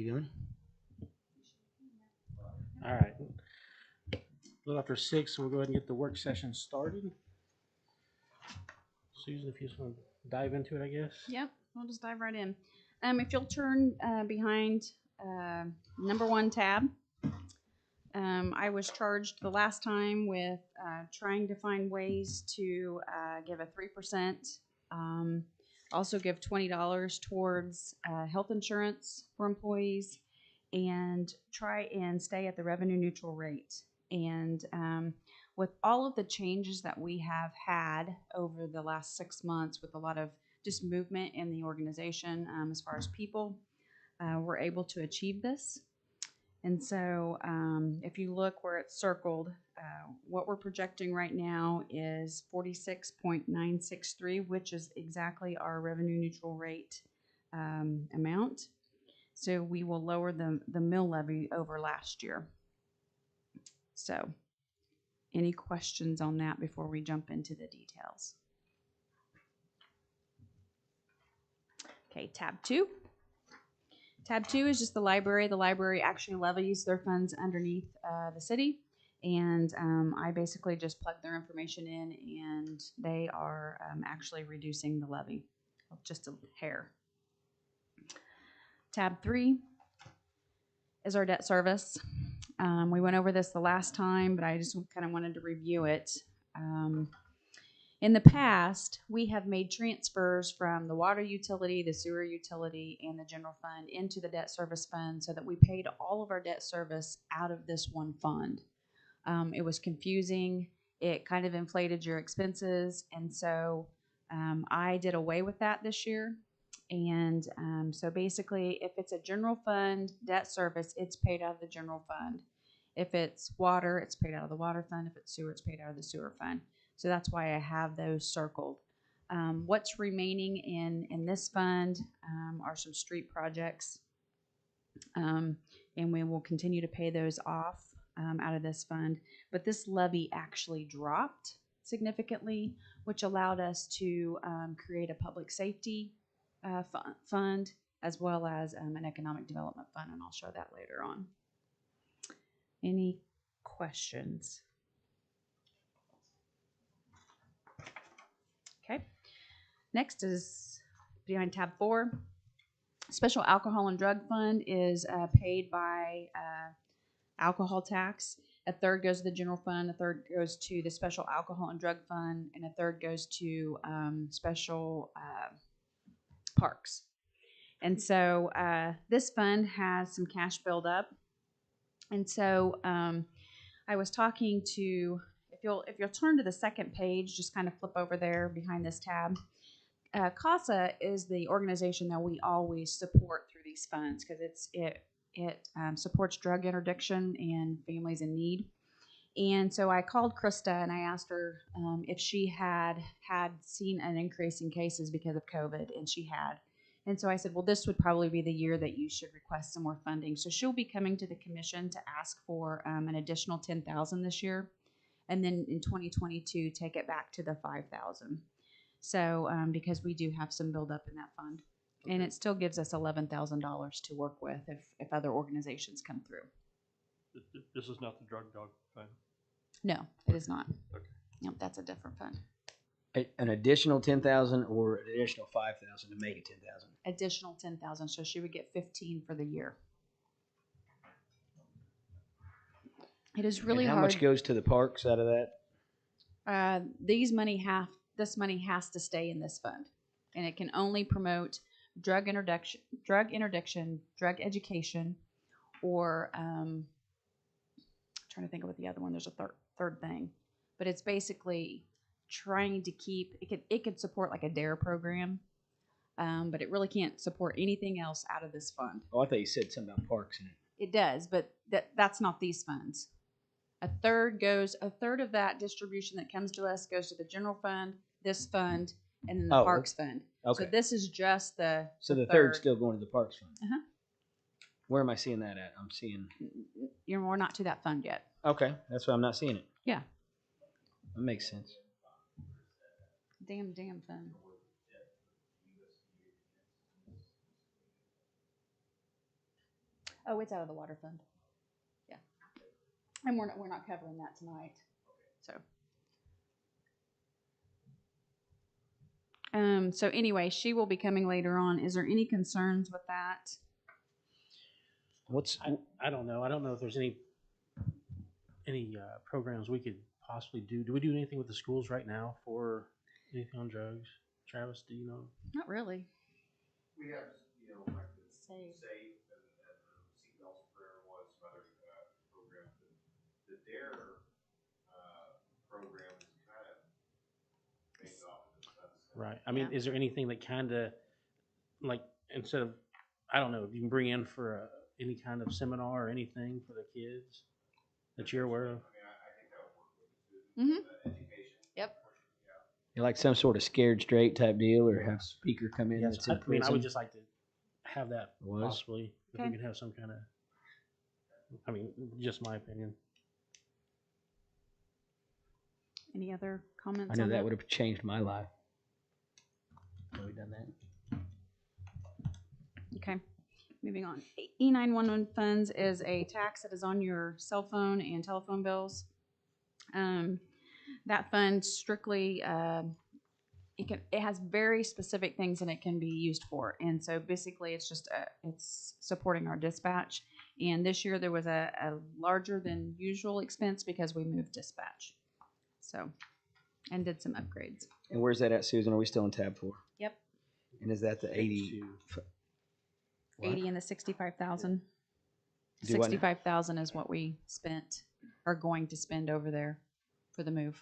you doing? All right. A little after 6, so we'll go ahead and get the work session started. Susan, if you just want to dive into it, I guess. Yep, we'll just dive right in. If you'll turn behind number 1 tab, I was charged the last time with trying to find ways to give a 3%, also give $20 towards health insurance for employees, and try and stay at the revenue neutral rate. And with all of the changes that we have had over the last 6 months, with a lot of just movement in the organization as far as people, we're able to achieve this. And so if you look where it's circled, what we're projecting right now is 46.963, which is exactly our revenue neutral rate amount. So we will lower the mill levy over last year. So any questions on that before we jump into the details? Okay, tab 2. Tab 2 is just the library. The library actually levies their funds underneath the city, and I basically just plug their information in, and they are actually reducing the levy just a hair. Tab 3 is our debt service. We went over this the last time, but I just kind of wanted to review it. In the past, we have made transfers from the water utility, the sewer utility, and the general fund into the debt service fund so that we paid all of our debt service out of this one fund. It was confusing. It kind of inflated your expenses, and so I did away with that this year. And so basically, if it's a general fund debt service, it's paid out of the general fund. If it's water, it's paid out of the water fund. If it's sewer, it's paid out of the sewer fund. So that's why I have those circled. What's remaining in this fund are some street projects, and we will continue to pay those off out of this fund. But this levy actually dropped significantly, which allowed us to create a public safety fund as well as an economic development fund, and I'll show that later on. Any questions? Okay. Next is behind tab 4. Special Alcohol and Drug Fund is paid by alcohol tax. A third goes to the general fund, a third goes to the Special Alcohol and Drug Fund, and a third goes to special parks. And so this fund has some cash build up. And so I was talking to, if you'll turn to the second page, just kind of flip over there behind this tab. CASA is the organization that we always support through these funds because it supports drug interdiction and families in need. And so I called Krista and I asked her if she had seen an increase in cases because of COVID, and she had. And so I said, well, this would probably be the year that you should request some more funding. So she'll be coming to the commission to ask for an additional $10,000 this year. And then in 2022, take it back to the $5,000. So because we do have some buildup in that fund. Okay. And it still gives us $11,000 to work with if other organizations come through. This is not the drug dog fund? No, it is not. Okay. Nope, that's a different fund. An additional 10,000 or an additional 5,000 to make it 10,000? Additional 10,000, so she would get 15 for the year. It is really hard. How much goes to the parks out of that? This money has to stay in this fund, and it can only promote drug interdiction, drug education, or I'm trying to think of what the other one. There's a third thing, but it's basically trying to keep it could support like a DARE program, but it really can't support anything else out of this fund. Oh, I thought you said something about parks in it. It does, but that's not these funds. A third of that distribution that comes to us goes to the general fund, this fund, and then the parks fund. Okay. So this is just the third's still going to the parks fund. Uh-huh. Where am I seeing that at? I'm seeing. We're not to that fund yet. Okay, that's why I'm not seeing it. Yeah. That makes sense. Damn fund. Oh, it's out of the water fund. Yeah. And we're not covering that tonight. So. So anyway, she will be coming later on. Is there any concerns with that? I don't know. I don't know if there's any programs we could possibly do. Do we do anything with the schools right now for anything on drugs? Travis, do you know? Not really. We have, like the Save. SAFE and seatbelts for everyone, some other programs. The DARE program is kind of based off of this other stuff. Right. I mean, Yeah. is there anything that kind of, like, instead of, I don't know, if you can bring in for any kind of seminar or anything for the kids that you're aware of? I mean, I think that would work with the students. Education. Yep. You like some sort of scared straight type deal, or have a speaker come in Yes, that's in I mean, I would prison? just like to have that Was? possibly, if Okay. we could have some kind of, I mean, just my opinion. Any other comments I know on that would have changed my life. Have we done that? Okay, moving on. E911 funds is a tax that is on your cell phone and telephone bills. That fund strictly, it has very specific things that it can be used for. And so basically it's just, it's supporting our dispatch. And this year there was a larger than usual expense because we moved dispatch. So, and did some upgrades. And where's that at, Susan? Are we still in tab 4? Yep. And is that the 80? What? 80 and the 65,000. Do what now? 65,000 is what we spent, are going to spend over there for the move.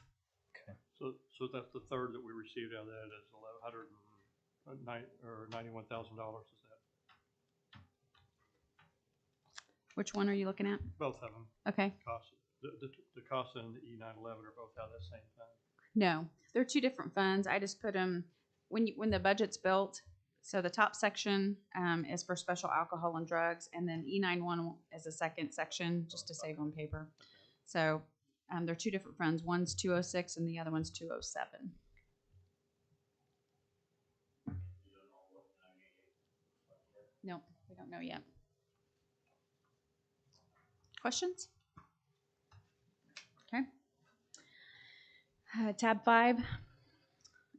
So that's the third that we received out of that is $91,000. Is that Which one are you looking at? both of them? Okay. Cost the cost and the E911 are both out of the same fund. No, they're two different funds. I just put them when the budget's built. So the top section is for special alcohol and drugs, and then E91 is a second section just to save on paper. So they're two different funds. One's 206 and the other one's 207. Nope, we don't know yet. Questions? Okay. Tab 5,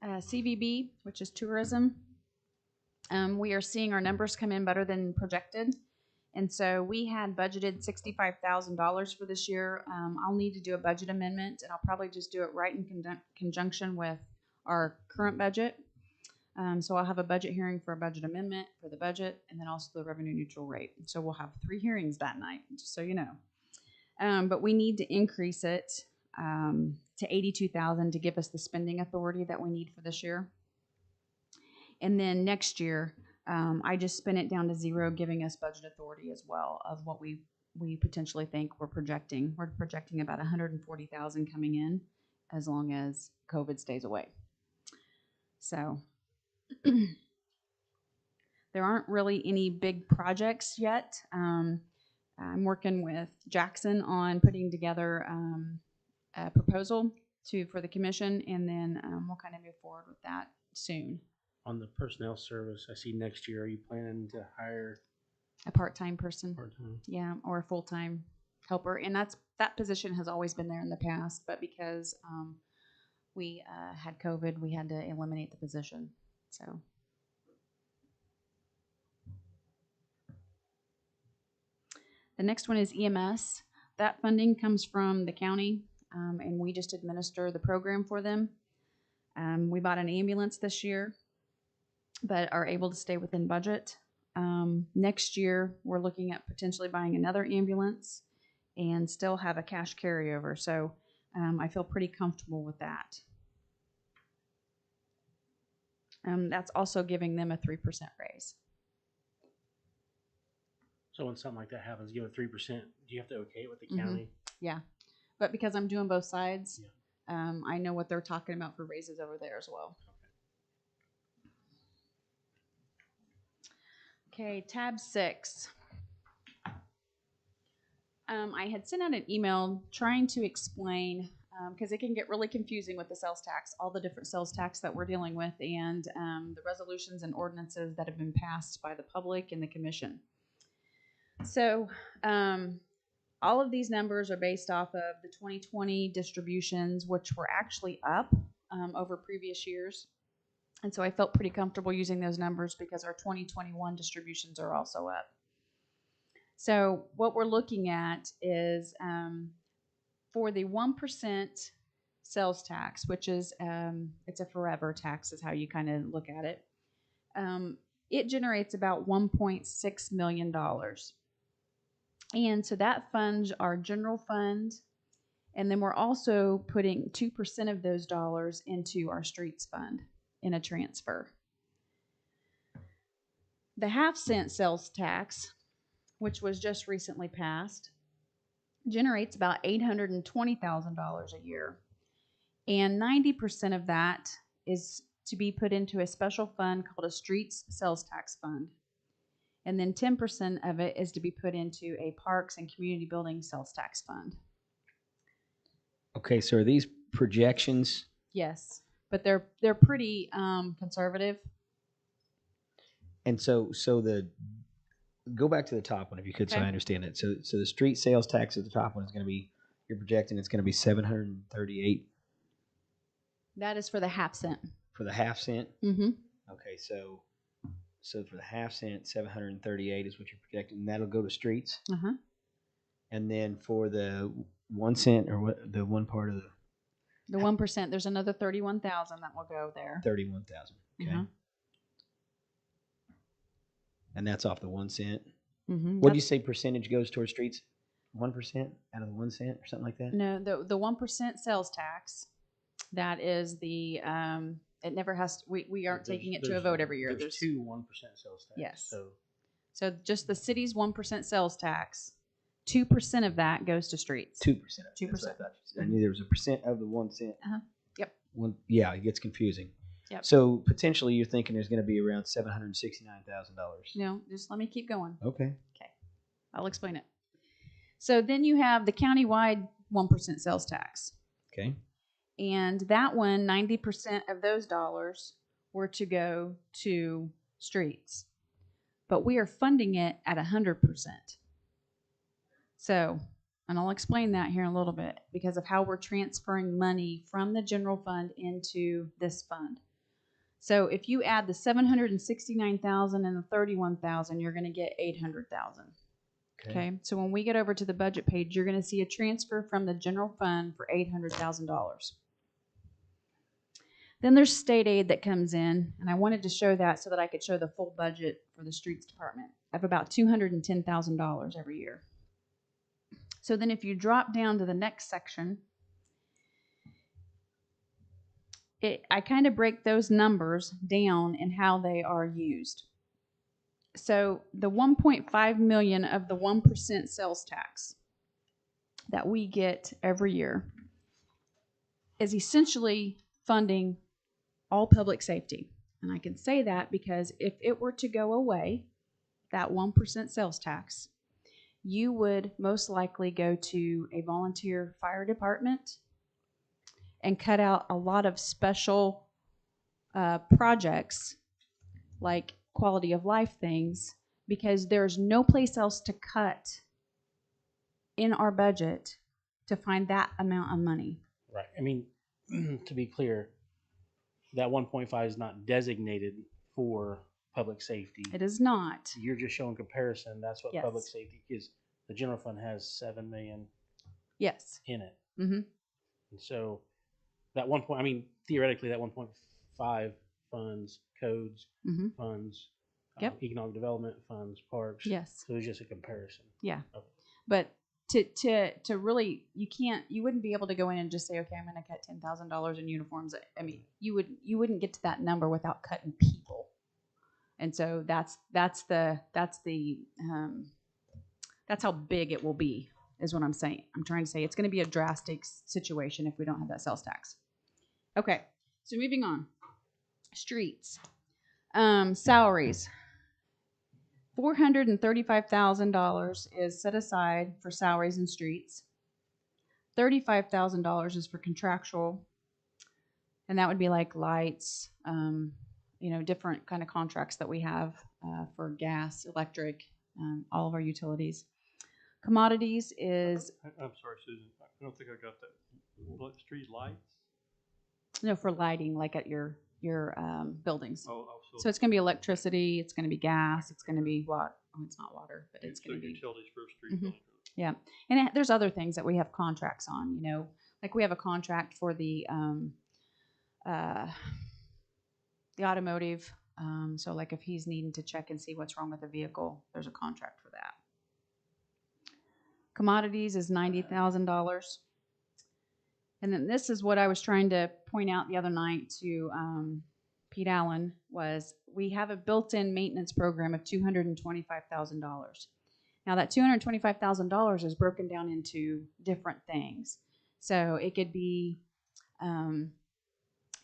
CVB, which is tourism. We are seeing our numbers come in better than projected. And so we had budgeted $65,000 for this year. I'll need to do a budget amendment, and I'll probably just do it right in conjunction with our current budget. So I'll have a budget hearing for a budget amendment for the budget, and then also the revenue neutral rate. So we'll have 3 hearings that night, just so you know. But we need to increase it to $82,000 to give us the spending authority that we need for this year. And then next year, I just spin it down to 0, giving us budget authority as well of what we potentially think we're projecting. We're projecting about $140,000 coming in as long as COVID stays away. So there aren't really any big projects yet. I'm working with Jackson on putting together a proposal for the commission, and then we'll kind of move forward with that soon. On the personnel service, I see next year, are you planning to hire A part-time person, part-time? yeah, or a full-time helper, and that position has always been there in the past, but because we had COVID, we had to eliminate the position. So. The next one is EMS. That funding comes from the county, and we just administer the program for them. We bought an ambulance this year, but are able to stay within budget. Next year, we're looking at potentially buying another ambulance and still have a cash carryover. So I feel pretty comfortable with that. That's also giving them a 3% raise. So when something like that happens, give it 3%, do you have to okay it with the county? Yeah, but because I'm doing both sides, I know what they're talking about for raises over there as well. Okay, tab 6. I had sent out an email trying to explain, because it can get really confusing with the sales tax, all the different sales tax that we're dealing with, and the resolutions and ordinances that have been passed by the public and the commission. So, all of these numbers are based off of the 2020 distributions, which were actually up over previous years. And so I felt pretty comfortable using those numbers because our 2021 distributions are also up. So what we're looking at is for the 1% sales tax, which is it's a forever tax, is how you kind of look at it. It generates about $1.6 million. And so that funds our general fund, and then we're also putting 2% of those dollars into our streets fund in a transfer. The half-cent sales tax, which was just recently passed, generates about $820,000 a year. And 90% of that is to be put into a special fund called a streets sales tax fund. And then 10% of it is to be put into a parks and community building sales tax fund. Okay, so are these projections? Yes, but they're pretty conservative. And so the go back to the top one if you could, so Okay. I understand it. So the street sales tax at the top one is going to be, you're projecting it's going to be 738 That is for the half cent. for the half cent. Mm-hmm. Okay, so for the half cent, 738 is what you're projecting, and that'll go to streets. Uh-huh. And then for the 1 cent, or what, the one part of the The 1%, there's another 31,000 that will go there. 31,000. Okay. Uh-huh. And that's off the 1 cent. Mm-hmm. What do you say percentage goes towards streets? 1% out of the 1 cent or something like that? No, the 1% sales tax. That is the it never has to, we aren't taking it to a vote every year. There's two 1% sales tax. Yes. So So just the city's 1% sales tax, 2% of that goes to streets. 2%. 2%. I knew there was a percent of the 1 cent. Uh-huh. Yep. Yeah, it gets confusing. Yep. So potentially you're thinking there's going to be around $769,000. No, just let me keep going. Okay. I'll explain it. So then you have the countywide 1% sales tax. Okay. And that one, 90% of those dollars were to go to streets. But we are funding it at 100%. So, and I'll explain that here in a little bit because of how we're transferring money from the general fund into this fund. So if you add the 769,000 and the 31,000, you're going to get 800,000. Okay. So when we get over to the budget page, you're going to see a transfer from the general fund for $800,000. Then there's state aid that comes in, and I wanted to show that so that I could show the full budget for the streets department of about $210,000 every year. So then if you drop down to the next section, I kind of break those numbers down and how they are used. So the 1.5 million of the 1% sales tax that we get every year is essentially funding all public safety. And I can say that because if it were to go away, that 1% sales tax, you would most likely go to a volunteer fire department and cut out a lot of special projects like quality of life things, because there's no place else to cut in our budget to find that amount of money. right. I mean, to be clear, that 1.5 is not designated for public safety. It is not. You're just showing comparison. That's what Yes. public safety is. The general fund has 7 million Yes. in it, Mm-hmm. and so that 1. I mean, theoretically, that 1.5 funds codes, Mm-hmm. funds, Yep. economic development funds, parks. Yes. So it's just a comparison. Yeah. Okay. But to really, you wouldn't be able to go in and just say, okay, I'm going to cut $10,000 in uniforms. I mean, you wouldn't get to that number without cutting people. And so that's how big it will be, is what I'm saying. I'm trying to say it's going to be a drastic situation if we don't have that sales tax. Okay, so moving on. Streets. Salaries. $435,000 is set aside for salaries and streets. $35,000 is for contractual, and that would be like lights, different kind of contracts that we have for gas, electric, all of our utilities. Commodities is, I'm sorry, Susan, I don't think I got that. Street lights? no, for lighting, like at your buildings. Oh, So it's going to be electricity, it's going to be gas, it's going to be water. Oh, it's not water, but it's going to be. utilities for street Mhm. building. Yeah, and there's other things that we have contracts on. Like we have a contract for the automotive. So like if he's needing to check and see what's wrong with the vehicle, there's a contract for that. Commodities is $90,000. And then this is what I was trying to point out the other night to Pete Allen was we have a built-in maintenance program of $225,000. Now that $225,000 is broken down into different things. So it could be,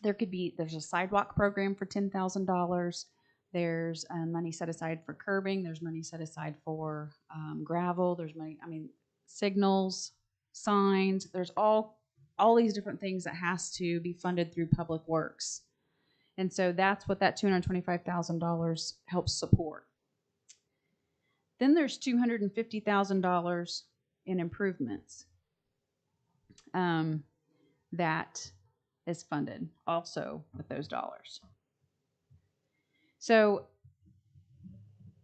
there's a sidewalk program for $10,000. There's money set aside for curbing. There's money set aside for gravel. There's money, signals, signs. There's all these different things that has to be funded through Public Works. And so that's what that $225,000 helps support. Then there's $250,000 in improvements that is funded also with those dollars. So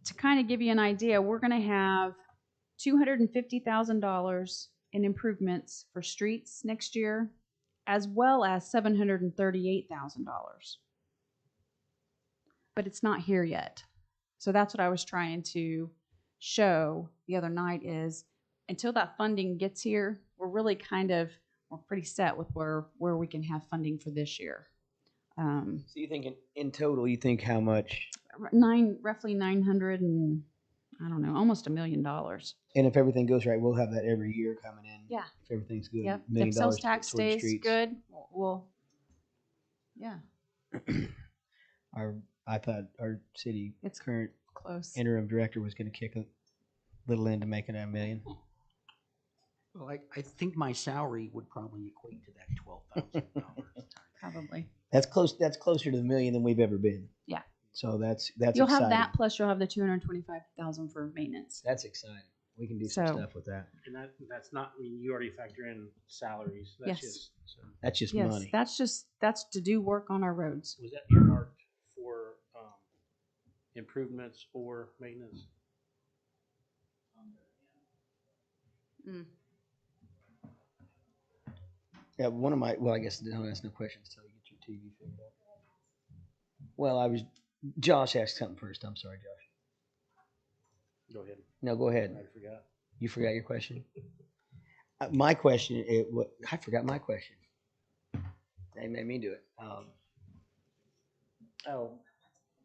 to kind of give you an idea, we're going to have $250,000 in improvements for streets next year, as well as $738,000. But it's not here yet. So that's what I was trying to show the other night is until that funding gets here, we're really we're pretty set with where we can have funding for this year. So you think in total, you think how much? Roughly 900 and I don't know, almost $1 million. And if everything goes right, we'll have that every year coming in. Yeah. If everything's good. Yep. $1 million If sales tax towards stays streets. good, we'll yeah. I thought our city It's current close. interim director was going to kick a little into making it $1 million. Well, I think my salary would probably equate to that $12,000. Probably. That's close. That's closer to the $1 million than we've ever been. Yeah. So that's You'll exciting. have that plus you'll have the $225,000 for maintenance. That's exciting. We can do some So- stuff with that. And that's not, you already factor in salaries. Yes. That's just, so. That's just Yes, money. that's to do work on our roads. Was that earmarked for improvements or maintenance? Yeah, I guess don't ask no questions until you get your TV figured out. Well, Josh asked something first. I'm sorry, Josh. Go ahead. No, go ahead. I forgot. You forgot your question? My question, I forgot my question. They made me do it.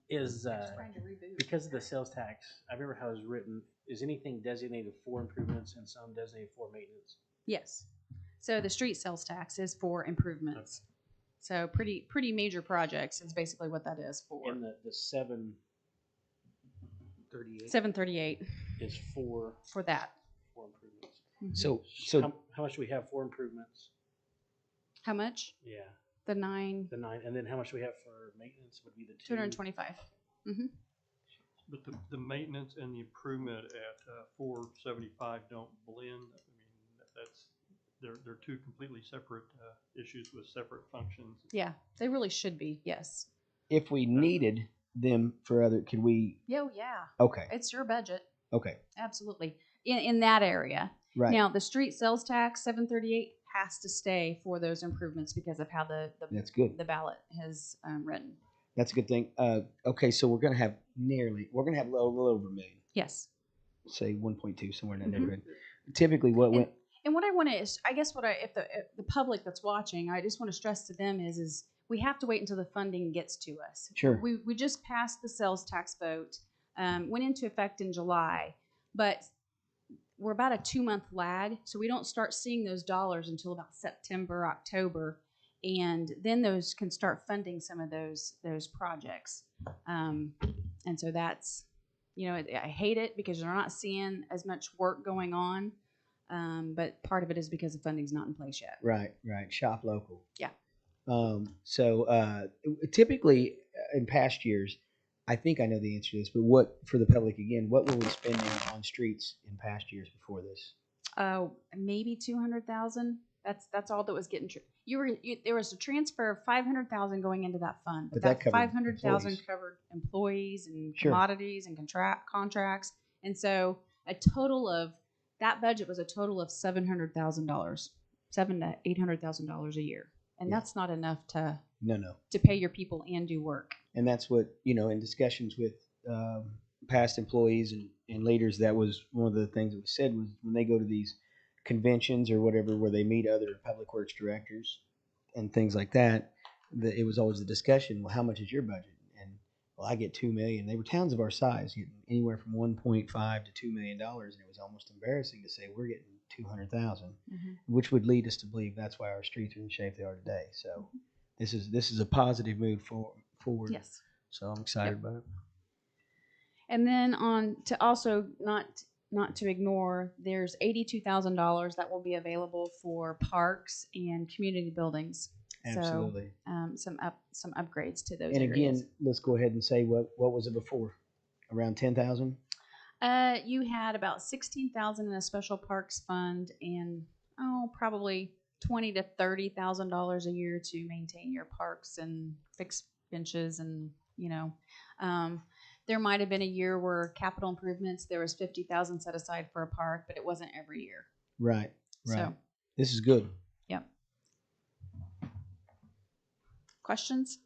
Is because of the sales tax, I remember how it was written, is anything designated for improvements and some designated for maintenance? Yes. So the street sales tax is for improvements. So pretty major projects is basically what that is for. And the 38. 738 is for that. improvements. So How much do we have for improvements? How much? Yeah, The 9, the 9, and then how much do we have for maintenance would be the 2. 225. But the maintenance and the improvement at 475 don't blend. They're two completely separate issues with separate functions. Yeah, they really should be. Yes. if we needed them for other, could we? Yeah, yeah. Okay. It's your budget. Okay. Absolutely. In that area. Right. Now, the street sales tax, 738, has to stay for those improvements because of how That's good. the ballot has written. That's a good thing. Okay, so we're gonna have a little over $1 million. Yes. Say 1.2, somewhere in that Mhm. neighborhood. Typically, what went? And what I want to is, I guess if the public that's watching, I just want to stress to them is we have to wait until the funding gets to us. Sure. We just passed the sales tax vote, went into effect in July, but we're about a 2-month lag, so we don't start seeing those dollars until about September, October, and then those can start funding some of those projects. And so that's, I hate it because you're not seeing as much work going on, but part of it is because the funding's not in place yet. Right. Shop local. Yeah. So typically in past years, I think I know the answer to this, but what, for the public again, what were we spending on streets in past years before this? Maybe 200,000. That's all that was getting. There was a transfer of 500,000 going into that fund, But that covered 500,000 employees. covered employees and Sure. commodities and contracts, and so a total of that budget was a total of $700,000, $700,000 to $800,000 a year, and Yeah. that's not enough to No. pay your people and do work. And that's what, in discussions with past employees and leaders, that was one of the things that was said, was when they go to these conventions or whatever, where they meet other public works directors and things like that, it was always the discussion, well, how much is your budget? And, well, I get $2 million. They were towns of our size, getting anywhere from $1.5 to $2 million. And it was almost embarrassing to say we're getting 200,000, which would lead us to believe that's why our streets are in the shape they are today. So this is a positive move forward. Yes. So I'm excited about it. And then on to also not to ignore, there's $82,000 that will be available for parks and community buildings. Absolutely. So some upgrades to those And areas. again, let's go ahead and say what was it before? Around 10,000? You had about 16,000 in a special parks fund, and probably $20,000 to $30,000 a year to maintain your parks and fix benches, and there might have been a year where capital improvements, there was 50,000 set aside for a park, but it wasn't every year. Right. So, This is good. yep. Questions?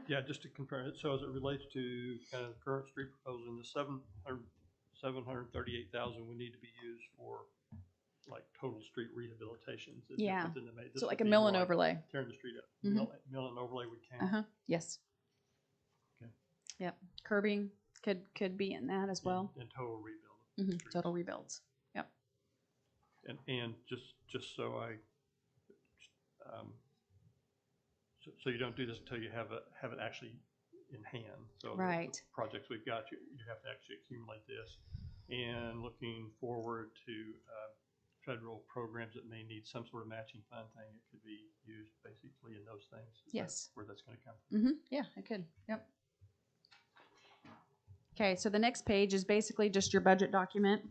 Yeah, just to confirm it, so as it relates to kind of the current street proposal, in the 738,000 would need to be used for like total street rehabilitations. Is that Yeah. within the this So would like a be mill more and like overlay. Tearing the street up, Mhm. mill and overlay would count. Yes. Okay. Yep. Curbing could be in that as well. And total rebuild. of the streets. Total rebuilds. Yep. And just so so you don't do this until you have it actually in hand. So Right. the projects we've got, you have to actually accumulate this. And looking forward to federal programs that may need some sort of matching fund thing, it could be used basically in those things. Is Yes. that where that's going to come from? Yeah, it could. Yep. Okay, so the next page is basically just your budget document.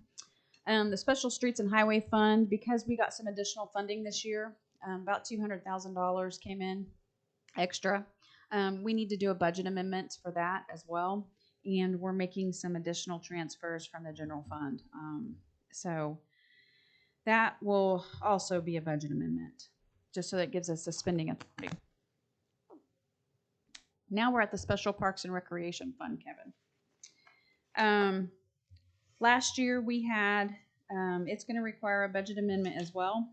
The Special Streets and Highway Fund, because we got some additional funding this year, about $200,000 came in extra. We need to do a budget amendment for that as well, and we're making some additional transfers from the general fund. So that will also be a budget amendment, just so that gives us a spending authority. Now we're at the Special Parks and Recreation Fund, Kevin. Last year we had, it's going to require a budget amendment as well.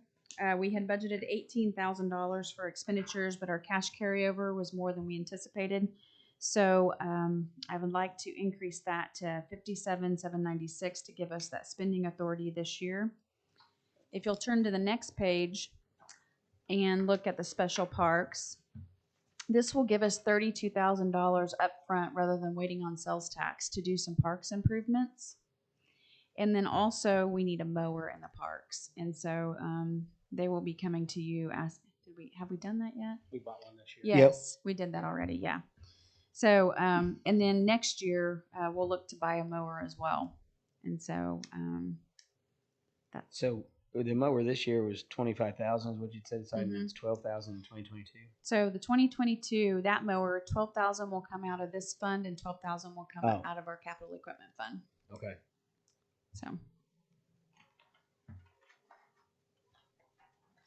We had budgeted $18,000 for expenditures, but our cash carryover was more than we anticipated. So I would like to increase that to $57,796 to give us that spending authority this year. If you'll turn to the next page and look at the special parks, this will give us $32,000 up front rather than waiting on sales tax to do some parks improvements. And then also we need a mower in the parks. And so they will be coming to you. Have we done that yet? We bought one this year. Yes, we did that already. Yeah. So, and then next year we'll look to buy a mower as well. And so that's. So the mower this year was 25,000 is what you said, aside, Mhm. it's 12,000 in 2022. So the 2022, that mower, 12,000 will come out of this fund and 12,000 will come Oh. out of our capital equipment fund. Okay. So,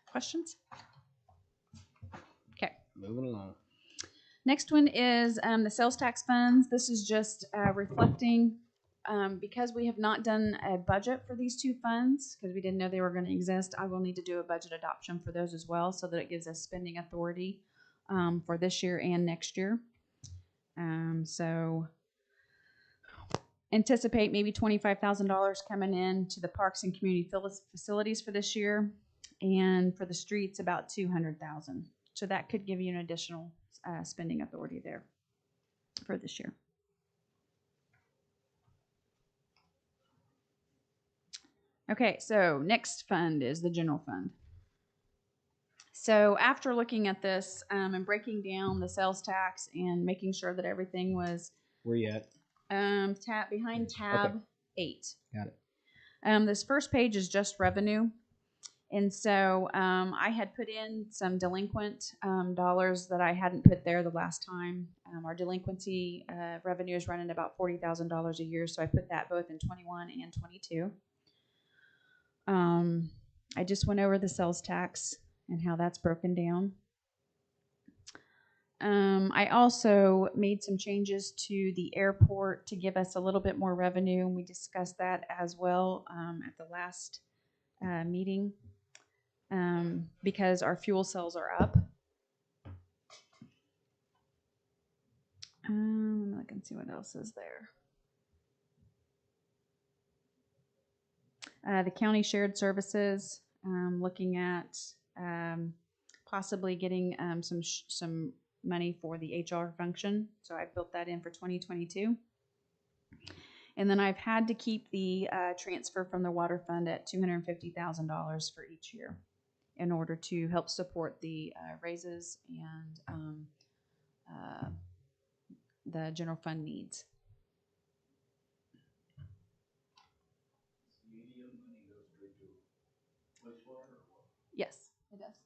questions? Okay. Moving along. Next one is the sales tax funds. This is just reflecting, because we have not done a budget for these two funds, because we didn't know they were going to exist, I will need to do a budget adoption for those as well, so that it gives us spending authority for this year and next year. So anticipate maybe $25,000 coming in to the parks and community facilities for this year, and for the streets about $200,000. So that could give you an additional spending authority there for this year. Okay, so next fund is the general fund. So after looking at this and breaking down the sales tax and making sure that everything was Where you at? behind tab 8. Got it. This first page is just revenue. And so I had put in some delinquent dollars that I hadn't put there the last time. Our delinquency revenue is running about $40,000 a year, so I put that both in 21 and 22. I just went over the sales tax and how that's broken down. I also made some changes to the airport to give us a little bit more revenue, and we discussed that as well at the last meeting. Because our fuel cells are up. Let me look and see what else is there. The county shared services, looking at possibly getting some money for the HR function. So I built that in for 2022. And then I've had to keep the transfer from the water fund at $250,000 for each year, in order to help support the raises and the general fund needs. Yes, it does.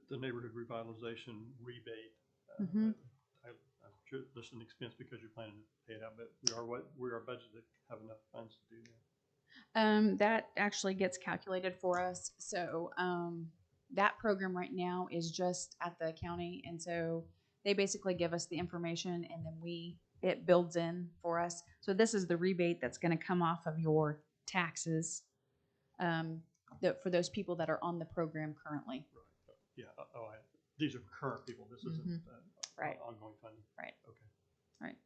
The neighborhood revitalization rebate. Mhm. I'm sure this is an expense because you're planning to pay it out, but we are budgeted to have enough funds to do that. That actually gets calculated for us. So that program right now is just at the county, and so they basically give us the information, and then it builds in for us. So this is the rebate that's going to come off of your taxes for those people that are on the program currently. Right. Yeah. These are current people. This isn't Right. ongoing funding. Right. Okay. Right.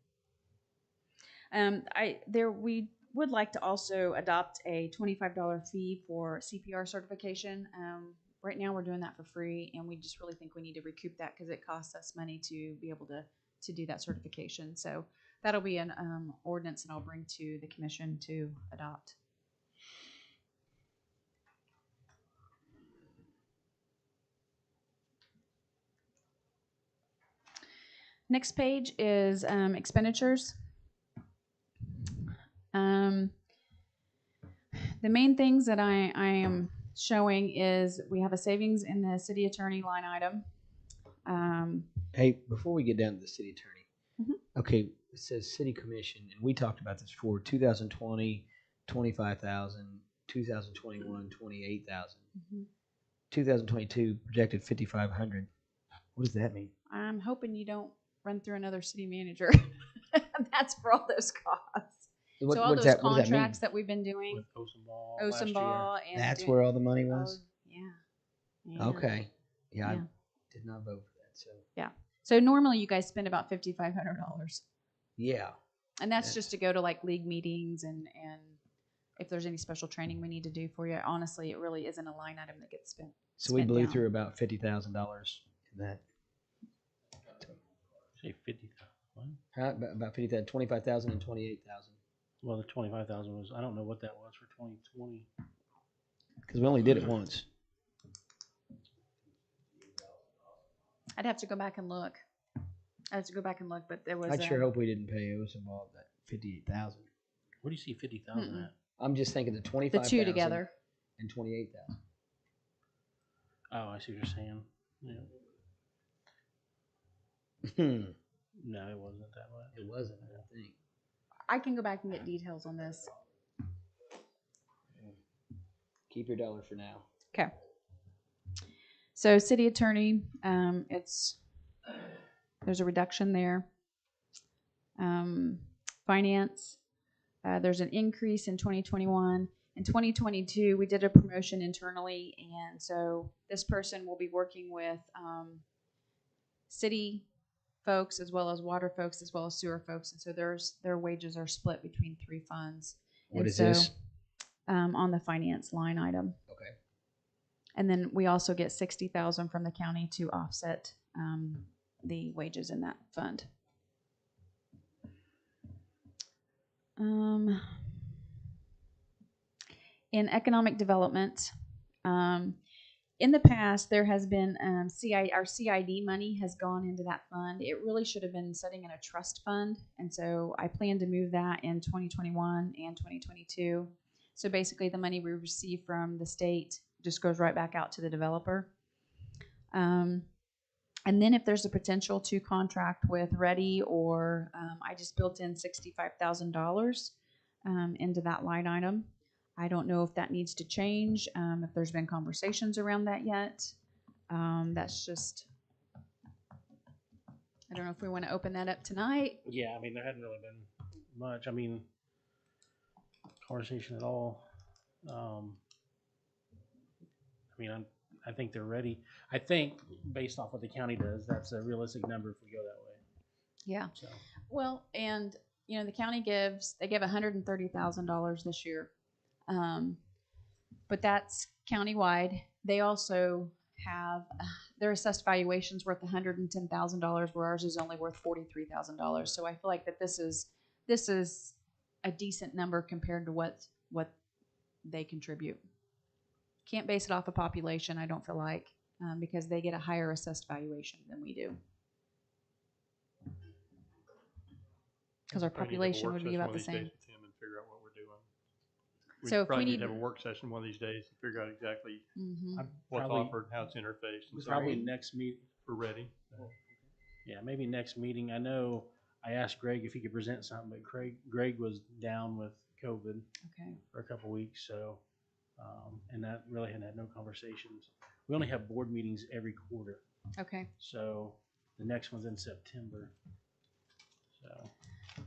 We would like to also adopt a $25 fee for CPR certification. Right now we're doing that for free, and we just really think we need to recoup that because it costs us money to be able to do that certification. So that'll be an ordinance that I'll bring to the commission to adopt. Next page is expenditures. The main things that I am showing is we have a savings in the city attorney line item. Hey, before we get down to the city attorney, Mhm. okay, it says city commission, and we talked about this for 2020, 25,000, 2021, 28,000. 2022 projected 5,500. What does that mean? I'm hoping you don't run through another city manager. That's for all those costs. So all those contracts that we've been doing, With Osenball last year. Osenball, and That's where all the money was? yeah. Okay. Yeah, Yeah. I did not vote for that, so. So normally you guys spend about $5,500, Yeah. and that's just to go to like league meetings and if there's any special training we need to do for you. Honestly, it really isn't a line item that gets spent. So we spent blew down. through about $50,000 in that. Say 50,000. What? Huh? About 50,000, 25,000 and 28,000. Well, the 25,000 was, I don't know what that was for 2020. Because we only did it once. I'd have to go back and look. But there was. I'd sure hope we didn't pay Osenball that 58,000. Where do you see 50,000 at? I'm just thinking the the 25,000 two together. and 28,000. Oh, I see what you're saying. Yeah. No, it wasn't that much. It wasn't, I don't think. I can go back and get details on this. Keep your dollar for now. Okay. So city attorney, there's a reduction there. Finance, there's an increase in 2021. In 2022, we did a promotion internally, and so this person will be working with city folks as well as water folks as well as sewer folks, and so their wages are split between 3 funds. What is this? On the finance line item. Okay. And then we also get $60,000 from the county to offset the wages in that fund. in economic development, in the past, there has been our CID money has gone into that fund. It really should have been sitting in a trust fund, and so I plan to move that in 2021 and 2022. So basically, the money we receive from the state just goes right back out to the developer. And then if there's a potential to contract with Ready, or I just built in $65,000 into that line item. I don't know if that needs to change, if there's been conversations around that yet. That's just, I don't know if we want to open that up tonight. Yeah, I mean, there hadn't really been much. I mean, conversation at all. I mean, I think they're ready. I think based off what the county does, that's a realistic number if we go that way. Yeah. So Well, and you know, the county they give $130,000 this year. But that's countywide. They also have their assessed valuations worth $110,000, where ours is only worth $43,000. So I feel like that this is a decent number compared to what they contribute. Can't base it off of population, I don't feel like, because they get a higher assessed valuation than we do. Because our population would be about the same. And figure out what we're doing. So if we probably need to have a work session one of these days to figure out exactly Mm-hmm. what's Probably- offered, how it's interfaced, and so probably on. next meet. We're ready. Yeah, maybe next meeting. I know I asked Greg if he could present something, but Greg was down with COVID Okay. for a couple weeks, so and that really hadn't had no conversations. We only have board meetings every quarter, Okay. so the next one's in September.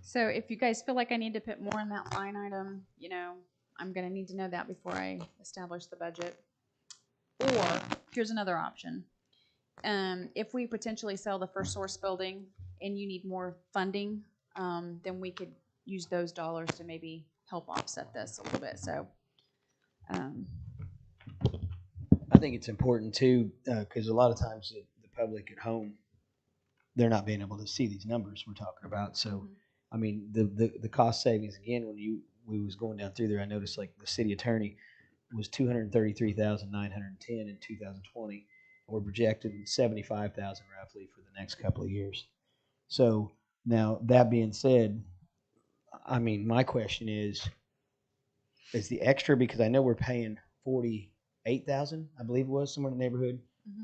So if you guys feel like I need to put more in that line item, you know, I'm going to need to know that before I establish the budget. Or here's another option. If we potentially sell the First Source building and you need more funding, then we could use those dollars to maybe help offset this a little bit. So, I think it's important too, because a lot of times the public at home, they're not being able to see these numbers we're talking about. So, I mean, the cost savings again, when we was going down through there, I noticed like the city attorney was $233,910 in 2020. We're projecting 75,000 roughly for the next couple of years. So now that being said, I mean, my question is the extra, because I know we're paying 48,000, I believe it was, somewhere in the neighborhood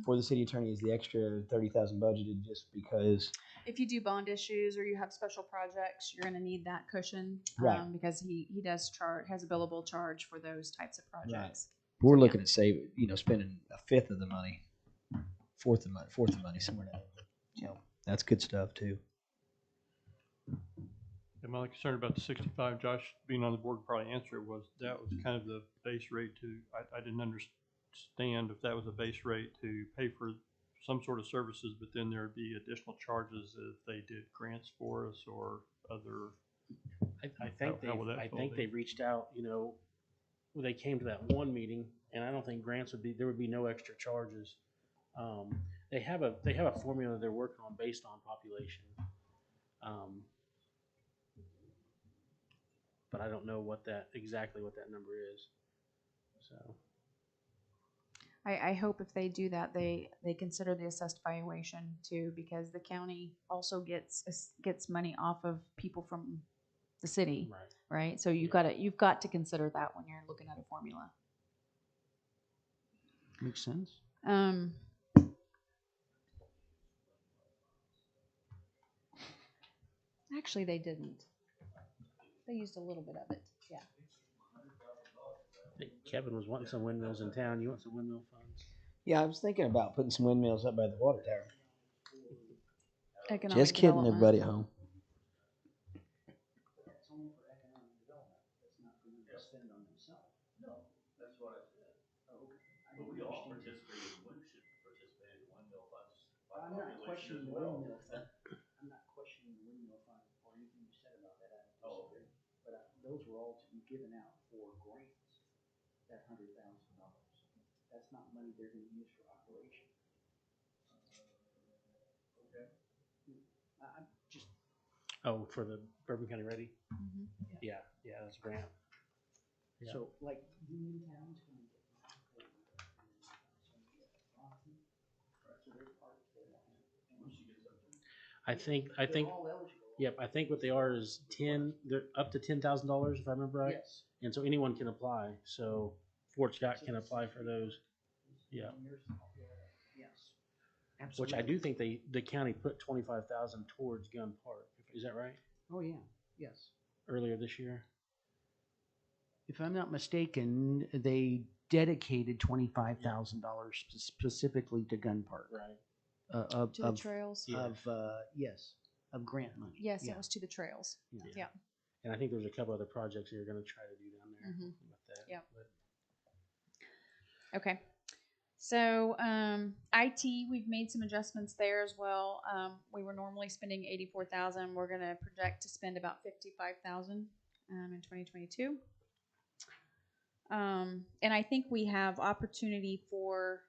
for the city attorney. Is the extra 30,000 budgeted just because? if you do bond issues or you have special projects, you're going to need that cushion, Right. Because he has a billable charge for those types of projects. Right. We're looking at spending a fifth of the money, fourth of the money somewhere down there. You know, that's good stuff too. Am I concerned about the 65? Josh, being on the board, probably answer it was that was kind of the base rate to. I didn't understand if that was a base rate to pay for some sort of services, but then there'd be additional charges if they did grants for us or other. I think they reached out. You know, they came to that one meeting, and I don't think grants there would be no extra charges. They have a formula they're working on based on population. But I don't know exactly what that number is. So I hope if they do that, they consider the assessed valuation too, because the county also gets money off of people from the city, right? So you've got to consider that when you're looking at a formula. Makes sense. Actually, they didn't. They used a little bit of it. Yeah. I think Kevin was wanting some windmills in town. You want some windmill funds? Yeah, I was thinking about putting some windmills up by the water tower. Economic Just kidding, development. everybody at home. That's only for economic development. That's not for them to spend on themselves. No, that's what I said. Oh, okay. But we all participate in windmill funds. I'm not questioning the windmill fund. I'm not questioning the windmill fund or anything you said about that. I don't disagree. But those were all to be given out for grants. That $100,000. That's not money they're going to use for operation. Okay. I'm just. Oh, for the Bourbon County Ready? Mhm. Yeah, that's a grant. Yeah. So like Uniontown's gonna get. So they're part of it. I think, They're all eligible. yep, I think what they are is they're up to $10,000 if I remember right. Yes. And so anyone can apply. So Fort Scott can apply for those. Yeah. Yes. Which Absolutely. I do think the county put 25,000 towards Gun Park. Is that right? Oh, yeah, yes. Earlier this year. If I'm not mistaken, they dedicated $25,000 specifically to Gun Park. Right. To the trails. Yeah. Yes, of grant money. Yes, Yeah. it was to the trails. Yeah. And I think there's a couple other projects that you're going to try to do down there Mhm. with that. Yep. But Okay. So, IT, we've made some adjustments there as well. We were normally spending 84,000. We're going to project to spend about 55,000 in 2022. And I think we have opportunity for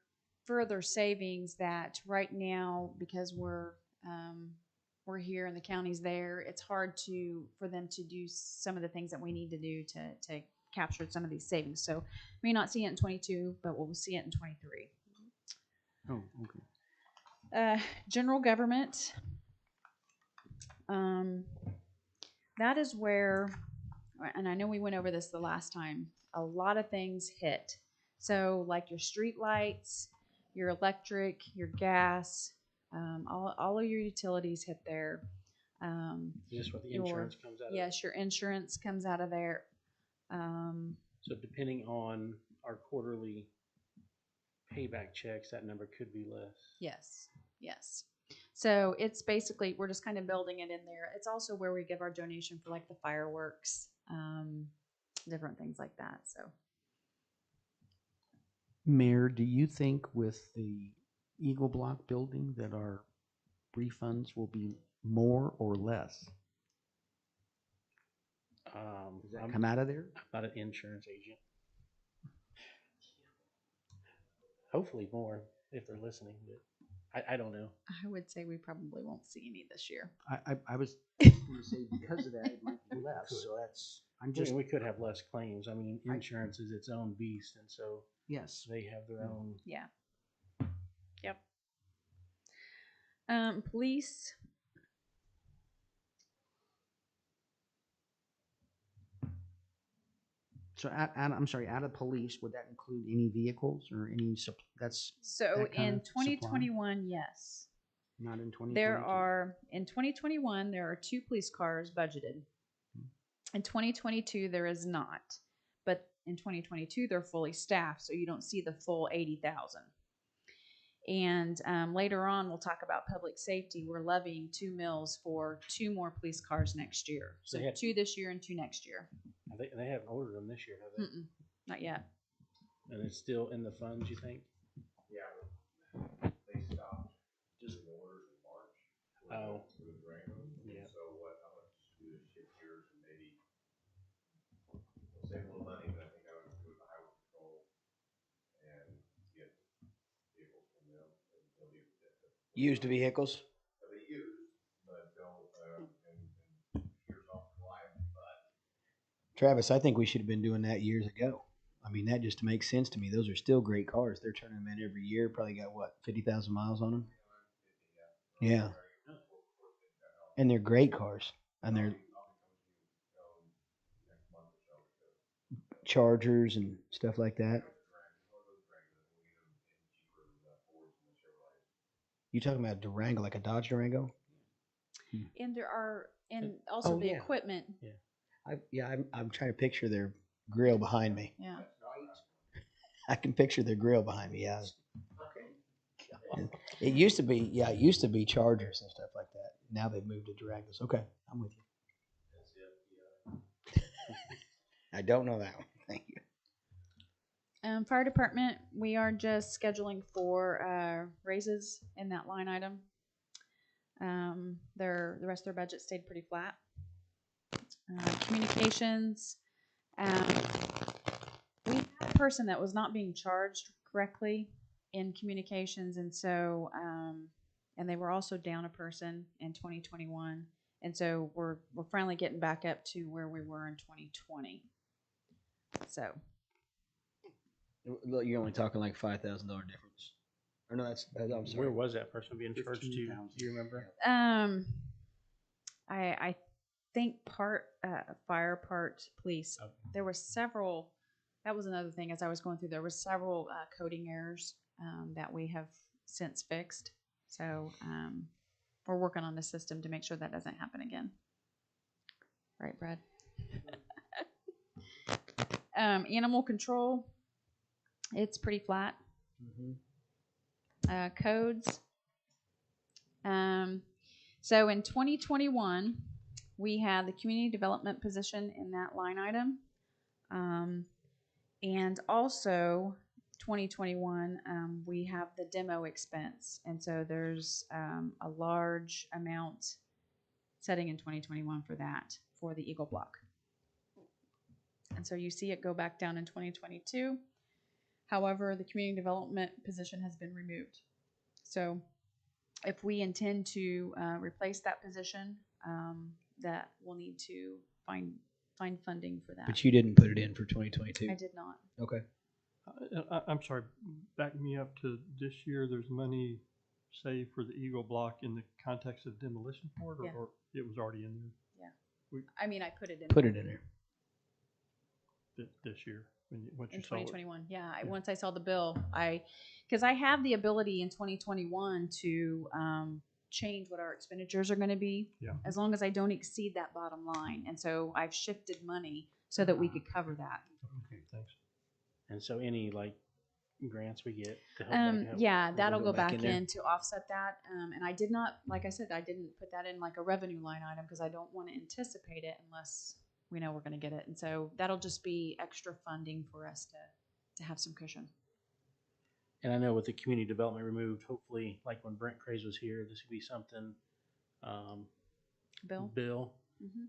further savings that right now, because we're here and the county's there, it's hard for them to do some of the things that we need to do to capture some of these savings. So may not see it in 22, but we'll see it in 23. Oh, okay. General government. That is where, and I know we went over this the last time, a lot of things hit. So like your street lights, your electric, your gas, all of your utilities hit there. is this what the insurance comes out of? Yes, your insurance comes out of there. So depending on our quarterly payback checks, that number could be less. Yes, yes. So it's basically, we're just kind of building it in there. It's also where we give our donation for like the fireworks, different things like that. So Mayor, do you think with the Eagle Block building that our refunds will be more or less? Does that come out of there? I'm not an insurance agent. Hopefully more if they're listening, but I don't know. I would say we probably won't see any this year. I was going to say because of that it might be less. So that's We could have less claims. I mean, insurance is its own beast, and so yes, they have their own. Yeah. Yep. Police. So I'm sorry, out of police, would that include any vehicles or any that's So that kind in of supply? 2021, yes. Not in 2022. In 2021 there are 2 police cars budgeted. In 2022 there is not, but in 2022 they're fully staffed, so you don't see the full 80,000. And later on we'll talk about public safety. We're levying 2 mills for 2 more police cars next year. So 2 this year and 2 next year. They haven't ordered them this year, have they? Not yet. And it's still in the funds, you think? Yeah, they stopped just the orders in March. For the Durangos. Yeah. So what I would do is shift gears and maybe save a little money, but I think I would go to the highway patrol and get vehicles from them. They'll be Used vehicles. they'll be used, but they'll and years off the life. But Travis, I think we should have been doing that years ago. I mean, that just makes sense to me. Those are still great cars. They're turning them in every year. Probably got what, 50,000 miles on them? Yeah. And they're great cars. And they're Chargers and stuff like that. You talking about Durango, like a Dodge Durango? And there are, and also the equipment. I'm trying to picture their grill behind me. Yeah. I can picture their grill behind me. Yeah. And it used to be Chargers and stuff like that. Now they've moved to Durangos. Okay, I'm with you. I don't know that one. Thank you. Fire department, we are just scheduling for raises in that line item. The rest of their budget stayed pretty flat. Communications, we had a person that was not being charged correctly in communications, and so and they were also down a person in 2021, and so we're finally getting back up to where we were in 2020. So, You're only talking like $5,000 difference. Or no, I'm Where sorry. was that person being charged to? Do 15,000. you remember? I think part fire, part police. Okay. There were several. That was another thing as I was going through. There were several coding errors that we have since fixed. So we're working on the system to make sure that doesn't happen again. Right, Brad? Animal control. It's pretty flat. Mm-hmm. Codes. So in 2021, we had the community development position in that line item. And also 2021, we have the demo expense. And so there's a large amount setting in 2021 for that, for the Eagle Block. And so you see it go back down in 2022. However, the community development position has been removed. So if we intend to replace that position, that we'll need to find funding for that. But you didn't put it in for 2022. I did not. Okay. I'm sorry, back me up to this year. There's money saved for the Eagle Block in the context of demolition for it, Yeah. or it was already in I mean, I put it in. Put it in there. there this year once In you saw it? 2021. Yeah, once I saw the bill, because I have the ability in 2021 to change what our expenditures are going to be, as long as I don't exceed that bottom line. And so I've shifted money so that we could cover that. Okay, thanks. And so any like grants we get to help Yeah, Will that'll go go back back in there? in to offset that. And I did not, like I said, I didn't put that in like a revenue line item because I don't want to anticipate it unless we know we're going to get it. And so that'll just be extra funding for us to have some cushion. And I know with the community development removed, hopefully, like when Brent Craze was here, this would be something, Bill?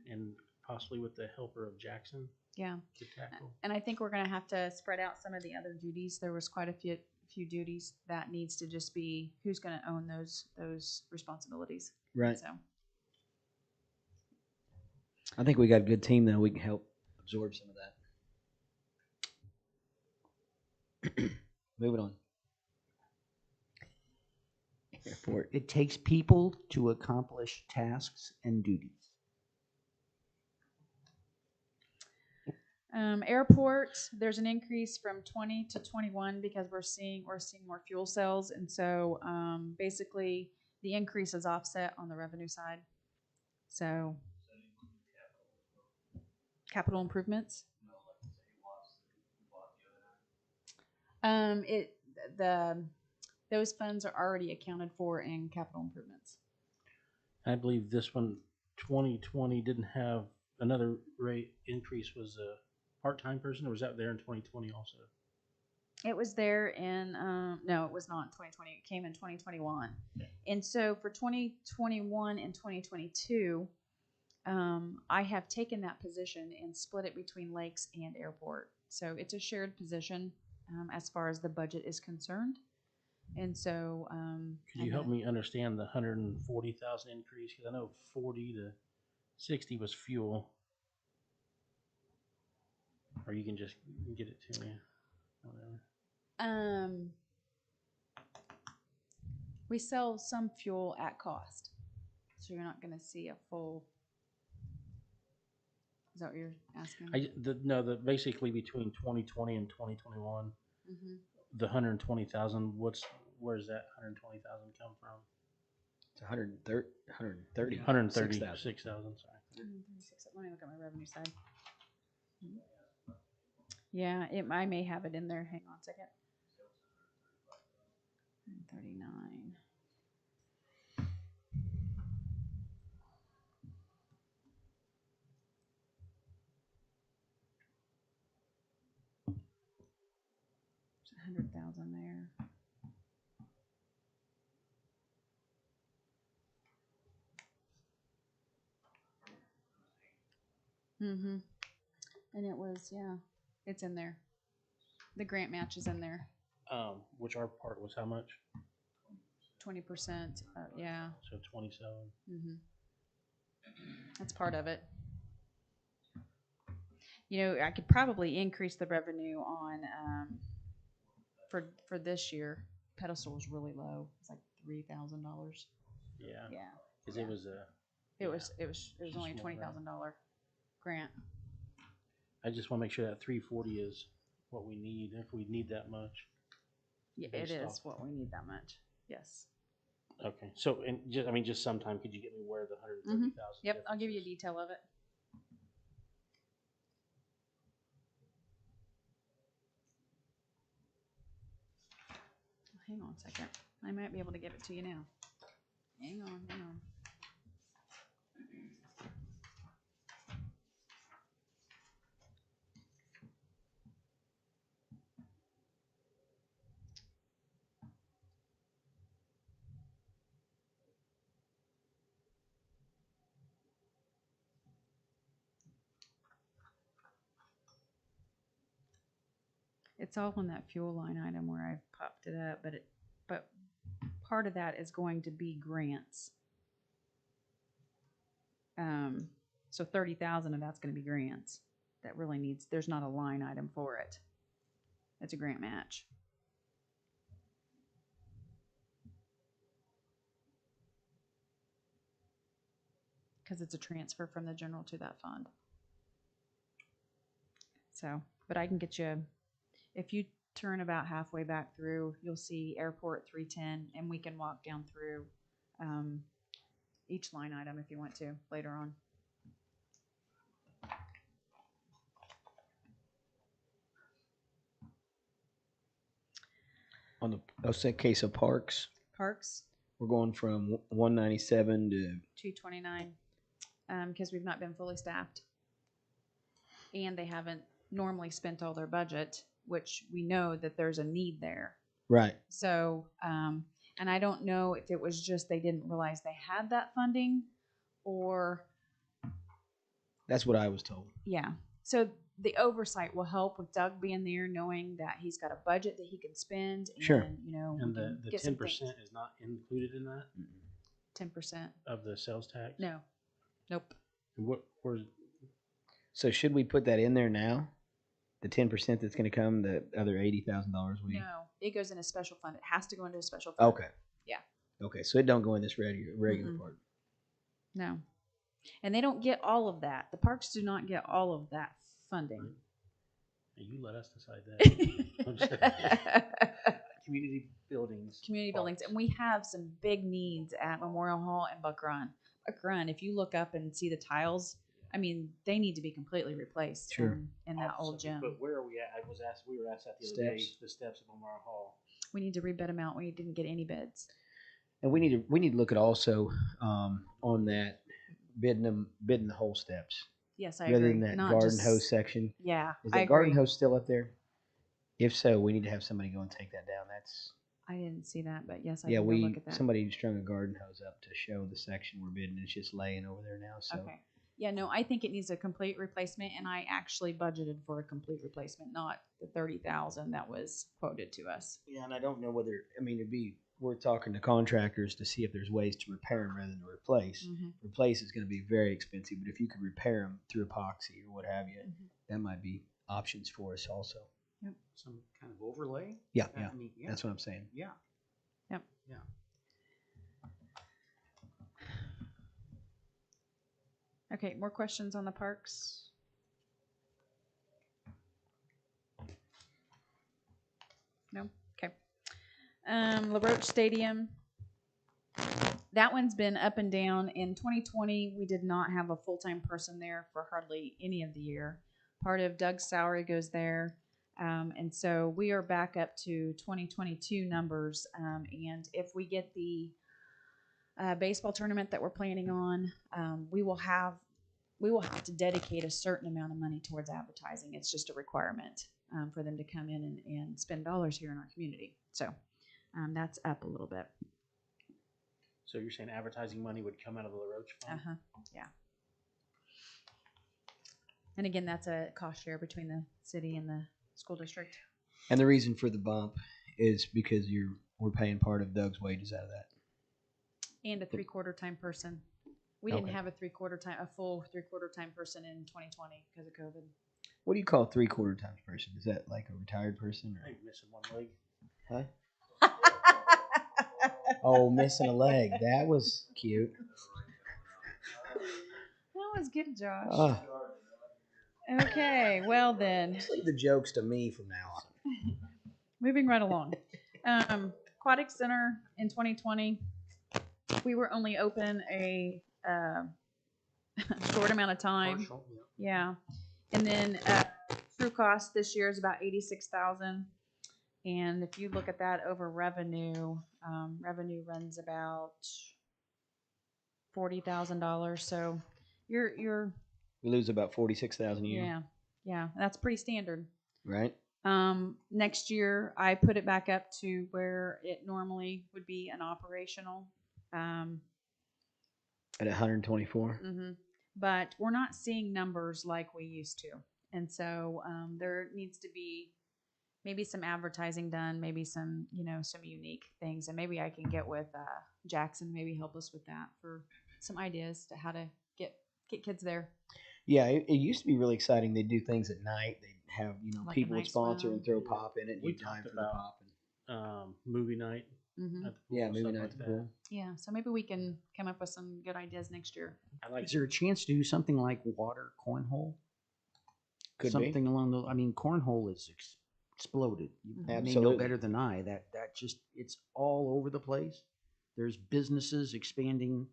and possibly with the helper of Jackson Yeah. to tackle. And I think we're going to have to spread out some of the other duties. There was quite a few duties that needs to just be who's going to own those responsibilities. Right. So I think we got a good team though. We can help absorb some of that. Moving on. Airport. It takes people to accomplish tasks and duties. Airport, there's an increase from 20 to 21 because we're seeing more fuel cells, and so basically the increase is offset on the revenue side. So capital improvements. Those funds are already accounted for in capital improvements. I believe this one, 2020, didn't have another rate increase. Was a part-time person, or was that there in 2020 also? It was there in, no, it was not in 2020. It came in 2021. Yeah. And so for 2021 and 2022, I have taken that position and split it between Lakes and Airport. So it's a shared position as far as the budget is concerned. And so, Could you help me understand the 140,000 increase? Because I know 40 to 60 was fuel. Or you can just get it to me. Whatever. We sell some fuel at cost, so you're not going to see a full. Is that what you're asking? Basically between 2020 and 2021, the 120,000. Where's that 120,000 come from? It's 136,000. 136,000. Sorry. Let me look at my revenue side. Yeah, I may have it in there. Hang on a second. 39. There's 100,000 there. And it was, it's in there. The grant match is in there. Which our part was how much? 20%. Yeah. So 27. That's part of it. You know, I could probably increase the revenue on, for this year. Pedestal was really low. It's like $3,000. Yeah, Yeah. because it was It was only a Small grant. $20,000 grant. I just want to make sure that 340 is what we need, if we need that much. Yeah, it Based is off. what we need that much. Yes. Okay, so, and just, I mean, just sometime, could you get me where the 130,000? Yep, I'll give you a difference is? detail of it. Hang on a second. I might be able to give it to you now. Hang on. It's all on that fuel line item where I've popped it up, but part of that is going to be grants. So 30,000 of that's going to be grants. That really needs. There's not a line item for it. It's a grant match. Because it's a transfer from the general to that fund. So, but I can get you, if you turn about halfway back through, you'll see airport 310, and we can walk down through each line item if you want to later on. On the case of parks, Parks, we're going from 197 to 229, because we've not been fully staffed. And they haven't normally spent all their budget, which we know that there's a need there. right. So, and I don't know if it was just they didn't realize they had that funding, or That's what I was told. yeah. So the oversight will help with Doug being there, knowing that he's got a budget that he can spend. And, Sure. you know, And we can the get some 10% things. is not included in that 10%. of the sales tax? No. Nope. And where's, So should we put that in there now? The 10% that's going to come, the other $80,000 we. No. It goes in a special fund. It has to go into a special fund. Okay. Yeah. Okay, so it don't go in this regular Mm-mm. part. No. And they don't get all of that. The parks do not get all of that funding. you let us decide that. I'm just- Community buildings. Community buildings. parks. And we have some big needs at Memorial Hall and Buck Run. Buck Run, if you look up and see the tiles, I mean, they need to be completely replaced Sure. in that old gym. But where are we at? We were asked that the other day, Steps. the steps of Memorial Hall. We need to rebid them out. We didn't get any bids. And we need to look at also on that bidding the whole steps. Yes, I rather agree. than that Not garden just- hose section. Yeah, Is I that garden agree. hose still up there? If so, we need to have somebody go and take that down. That's I didn't see that, but yes, I yeah. can go We look at that. somebody strung a garden hose up to show the section we're bidding. It's just laying over there now. So Okay. Yeah, no, I think it needs a complete replacement, and I actually budgeted for a complete replacement, not the 30,000 that was quoted to us. yeah, and I don't know whether we're talking to contractors to see if there's ways to repair them rather than replace. Mm-hmm. Replace is going to be very expensive, but if you could repair them through epoxy or what have you, Mhm. that might be options for us also. Some kind of overlay? Yeah, I yeah, mean, yeah, that's what I'm saying. yeah. Yep. Yeah. Okay, more questions on the parks? No? Okay. Laroche Stadium. That one's been up and down. In 2020, we did not have a full-time person there for hardly any of the year. Part of Doug's salary goes there. And so we are back up to 2022 numbers. And if we get the baseball tournament that we're planning on, we will have to dedicate a certain amount of money towards advertising. It's just a requirement for them to come in and spend dollars here in our community. So that's up a little bit. So you're saying advertising money would come out of the Laroche Fund? Yeah. And again, that's a cost share between the city and the school district. And the reason for the bump is because we're paying part of Doug's wages out of that. And a 3/4 time person. We didn't Okay. have a full 3/4 time person in 2020 because of COVID. What do you call a 3/4 times person? Is that like a retired person? I think missing one leg. Huh? Oh, missing a leg. That was cute. That was good, Josh. Oh, Okay, well then, just leave the jokes to me from now on. moving right along. Aquatic Center in 2020, we were only open a short amount of time. Yeah, and then true cost this year is about 86,000. And if you look at that over revenue, revenue runs about $40,000. So you're We lose about 46,000 a year. yeah, that's pretty standard. Right? Next year I put it back up to where it normally would be an operational. At 124. But we're not seeing numbers like we used to, and so there needs to be maybe some advertising done, maybe some some unique things, and maybe I can get with Jackson, maybe help us with that for some ideas to how to get kids there. Yeah, it used to be really exciting. They'd do things at night. They'd have Like people a would night sponsor swim. and throw pop in it. And We you'd dive talked for the about pop. Movie night Mm-hmm. at the pool. Yeah, and movie stuff night like at the that. pool. Yeah, so maybe we can come up with some good ideas next year. I like Is there a chance to do something like water cornhole? Could Something be. along those. I mean, cornhole is exploded. You may know Absolutely. better than I. That just it's all over the place. There's businesses expanding,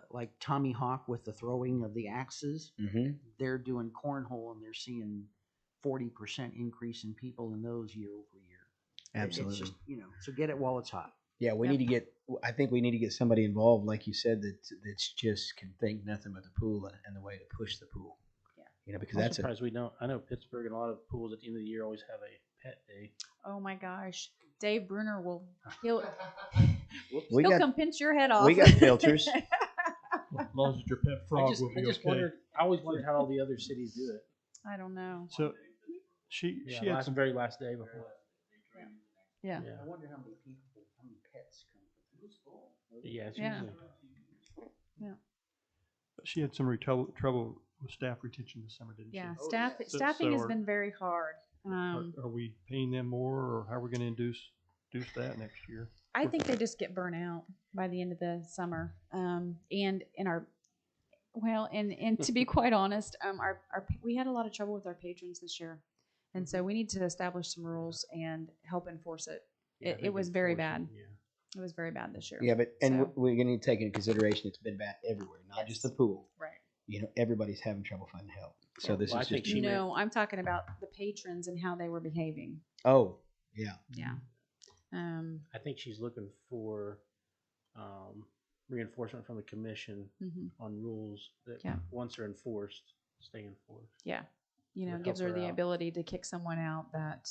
like Tommy Hawk with the throwing of the axes. Mm-hmm. They're doing cornhole and they're seeing 40% increase in people in those year over year. Absolutely. It's just so get it while it's hot. Yeah, we need to get. I think we need to get somebody involved, like you said, that's just can think nothing but the pool and the way to push the pool. Yeah. Because I'm that's surprised we don't. I know Pittsburgh and a lot of pools at the end of the year always have a pet day. Oh my gosh, Dave Bruner he'll we he'll got come pinch your head off. we got filters. As long as it's your pet frog, will be okay. Wondered. I always wondered how all the other cities do it. I don't know. So she Yeah, had some very last day before. Yeah. Yeah, I wonder how many pets come from this pool. yeah, it's Yeah. usually. she had some trouble with staff retention this summer, didn't Yeah, she? staffing has are- been very hard. Are we paying them more, or how are we going to induce that next year? I think they just get burnt out by the end of the summer. And to be quite honest, we had a lot of trouble with our patrons this year, and so we need to establish some rules and help enforce it. Yeah, I It think was very enforcement, bad. Yeah. It was very bad this year. Yeah, but So- we're going to need to take into consideration it's been bad everywhere, not just the pool. Right. Everybody's having trouble finding help. So this Well, I is think just. she No, I'm talking about the patrons and how they were behaving. Oh, yeah. Yeah. I think she's looking for reinforcement from the commission Mhm. on rules that Yeah. once they're enforced, stay enforced. Yeah. Would Gives help her her the out. ability to kick someone out that,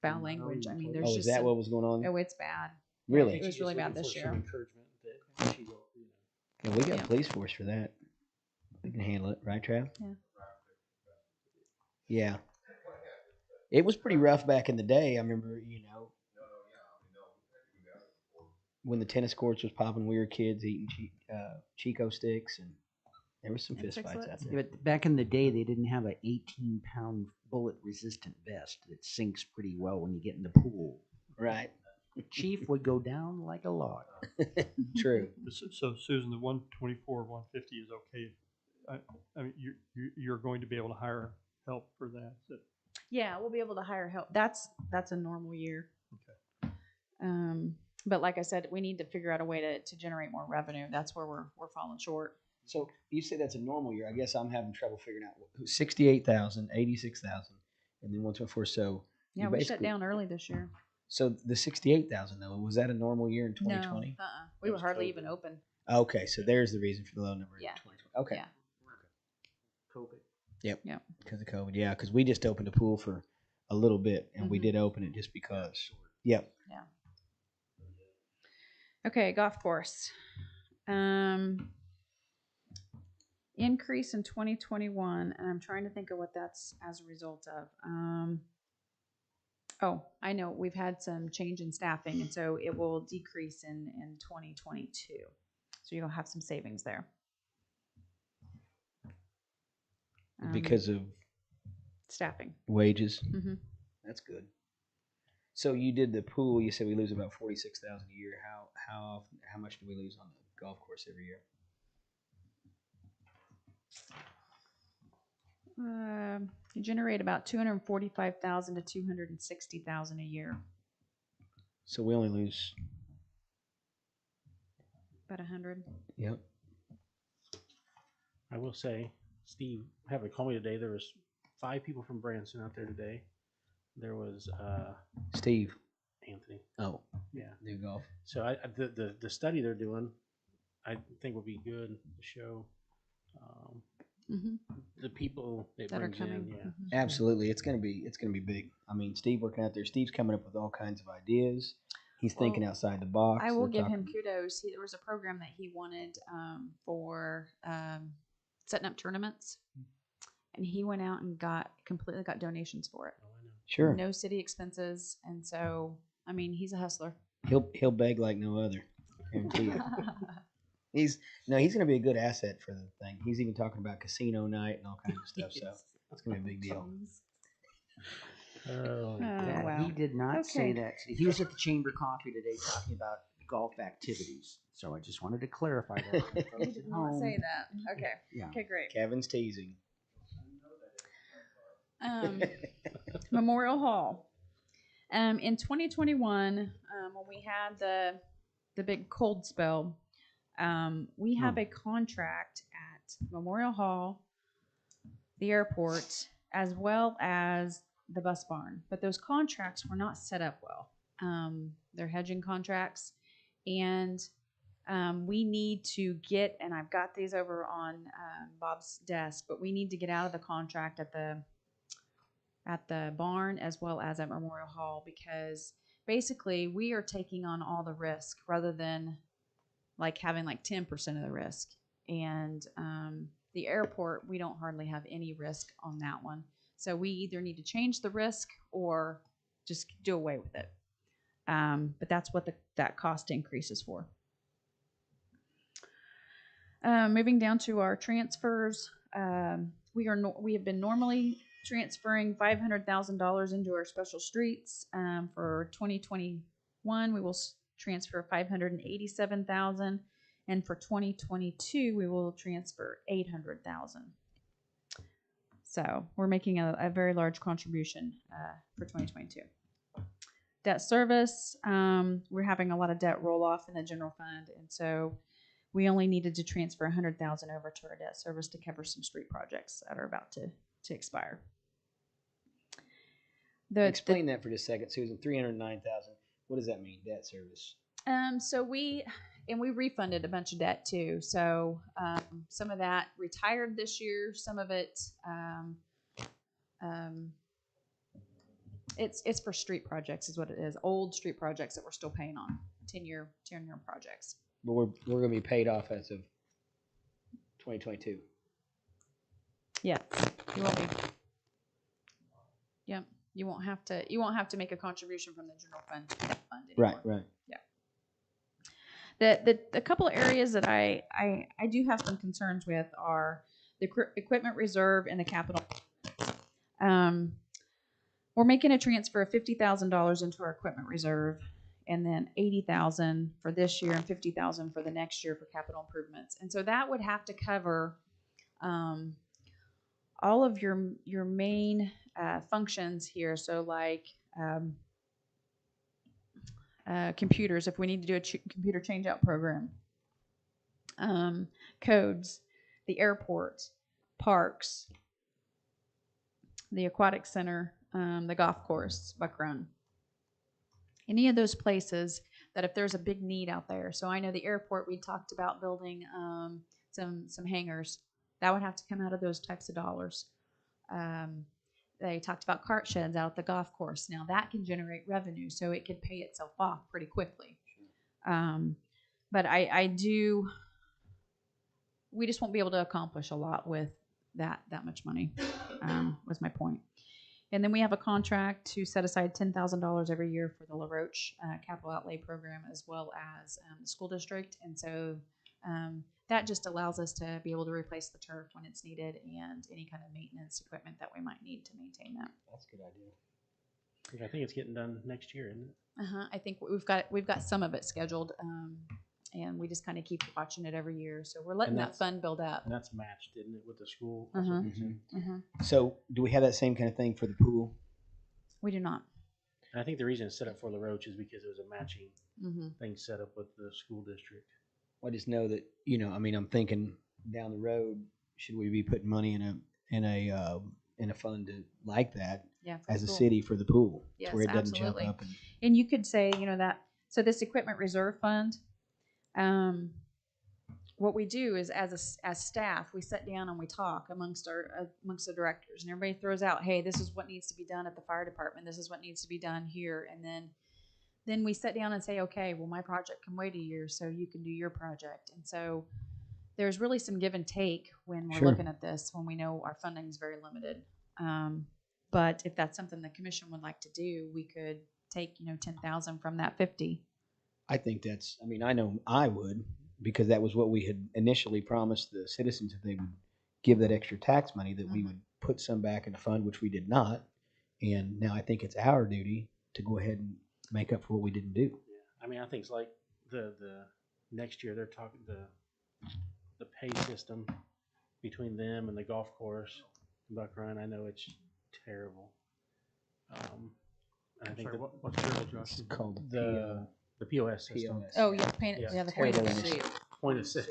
foul language. I mean, there's Oh, just is that what was going on? oh, it's bad. Really? It was really bad this year. Encouragement that she will, Yeah, we got Yeah. a police force for that. We can handle it, right, Trav? Yeah. Yeah. It was pretty rough back in the day. I remember, when the tennis courts was popping, we were kids eating Chico sticks, and there was some And fist fights out sixlets. there. But back in the day, they didn't have an 18-pound bullet-resistant vest that sinks pretty well when you get in the pool. Right. The chief would go down like a log. True. So Susan, the 124, 150 is okay. I mean, you're going to be able to hire help for that. Yeah, we'll be able to hire help. That's a normal year. Okay. But like I said, we need to figure out a way to generate more revenue. That's where we're falling short. So you say that's a normal year. I guess I'm having trouble figuring out 68,000, 86,000, and then 124. So Yeah, you we shut basically- down early this year. So the 68,000 though, was that a normal year in 2020? No, we were hardly even open. Okay, so there's the reason for the low number Yeah. in 2020. Okay. Yeah. COVID. Yep. Because of COVID. Yeah, because we just opened a pool for a little bit, and we Mhm. did open it just because. Yep. Okay, golf course. Increase in 2021, and I'm trying to think of what that's as a result of. I know we've had some change in staffing, and so it will decrease in 2022. So you'll have some savings there. Because of Staffing. Wages. Mm-hmm. That's good. So you did the pool. You said we lose about 46,000 a year. How much do we lose on the golf course every year? You generate about 245,000 to 260,000 a year. So we only lose. About 100. Yep. I will say, Steve having called me today. There was 5 people from Branson out there today. There was Steve. Anthony. Oh, yeah, new golf. So the study they're doing, I think will be good to show the people it that brings are coming. in. Yeah, Absolutely, it's gonna be big. I mean, Steve working out there. Steve's coming up with all kinds of ideas. He's thinking outside the box. I will give him kudos. There was a program that he wanted for setting up tournaments, and he went out and completely got donations for it. Oh, I know. Sure. No city expenses, and so I mean, he's a hustler. He'll beg like no other. Guarantee you. He's gonna be a good asset for the thing. He's even talking about casino night and all kinds of stuff. So it's gonna be a big deal. Oh, Yeah, wow. he did not say Okay. that. He was at the chamber coffee today talking about golf activities. So I just wanted to clarify that. for He folks did at not home. say that. Okay. Yeah. Okay, great. Kevin's teasing. Memorial Hall. In 2021, when we had the big cold spell, we have a contract at Memorial Hall, the airport, as well as the bus barn. But those contracts were not set up well. They're hedging contracts, and we need to get, and I've got these over on Bob's desk, but we need to get out of the contract at the barn as well as at Memorial Hall, because basically we are taking on all the risk rather than like having like 10% of the risk. And the airport, we don't hardly have any risk on that one. So we either need to change the risk or just do away with it. But that's what that cost increase is for. Moving down to our transfers, we have been normally transferring $500,000 into our special streets. For 2021, we will transfer $587,000, and for 2022, we will transfer $800,000. So we're making a very large contribution for 2022. Debt service, we're having a lot of debt roll off in the general fund, and so we only needed to transfer $100,000 over to our debt service to cover some street projects that are about to expire. Explain that for just a second, Susan. 309,000. What does that mean? Debt service. So we refunded a bunch of debt too. So some of that retired this year. Some of it, it's for street projects, is what it is. Old street projects that we're still paying on. 10-year projects. But we're going to be paid off as of 2022. Yeah, you won't be. Yep, you won't have to make a contribution from the general fund to that fund anymore. Right. Yeah. The couple of areas that I do have some concerns with are the equipment reserve and the capital. We're making a transfer of $50,000 into our equipment reserve, and then $80,000 for this year and $50,000 for the next year for capital improvements. And so that would have to cover all of your main functions here. So like computers, if we need to do a computer change out program, codes, the airport, parks, the Aquatic Center, the golf course, Buck Run. Any of those places that if there's a big need out there. So I know the airport, we talked about building some hangars. That would have to come out of those types of dollars. They talked about cart sheds out at the golf course. Now that can generate revenue, so it could pay itself off pretty quickly. But we just won't be able to accomplish a lot with that much money, was my point. And then we have a contract to set aside $10,000 every year for the Laroche capital outlay program, as well as the school district. And so that just allows us to be able to replace the turf when it's needed and any kind of maintenance equipment that we might need to maintain that. That's a good idea. I think it's getting done next year, isn't it? I think we've got some of it scheduled, and we just kind of keep watching it every year. So we're letting that fund build up. And that's matched, isn't it, with the school? So do we have that same kind of thing for the pool? We do not. And I think the reason it's set up for Laroche is because it was a matching thing set up with the school district. I just know that, I mean, I'm thinking down the road, should we be putting money in a fund like that as a city for the pool? Yes, where it doesn't absolutely. jump up And you could say, so this equipment reserve fund, what we do is as staff, we sit down and we talk amongst the directors, and everybody throws out, hey, this is what needs to be done at the fire department. This is what needs to be done here. And then we sit down and say, okay, well, my project can wait a year, so you can do your project. And so there's really some give and take when we're looking at this, when we know our funding is very limited. But if that's something the commission would like to do, we could take, 10,000 from that 50. I think I know I would, because that was what we had initially promised the citizens, if they would give that extra tax money, that we would put some back in the fund, which we did not. And now I think it's our duty to go ahead and make up for what we didn't do. Yeah. I mean, I think it's like the next year they're talking the pay system between them and the golf course, Buck Run. I know it's terrible. I think what's terrible, Josh? It's called the POS system. POS. Oh, yeah, the point of Terrible. sale. Point of sale.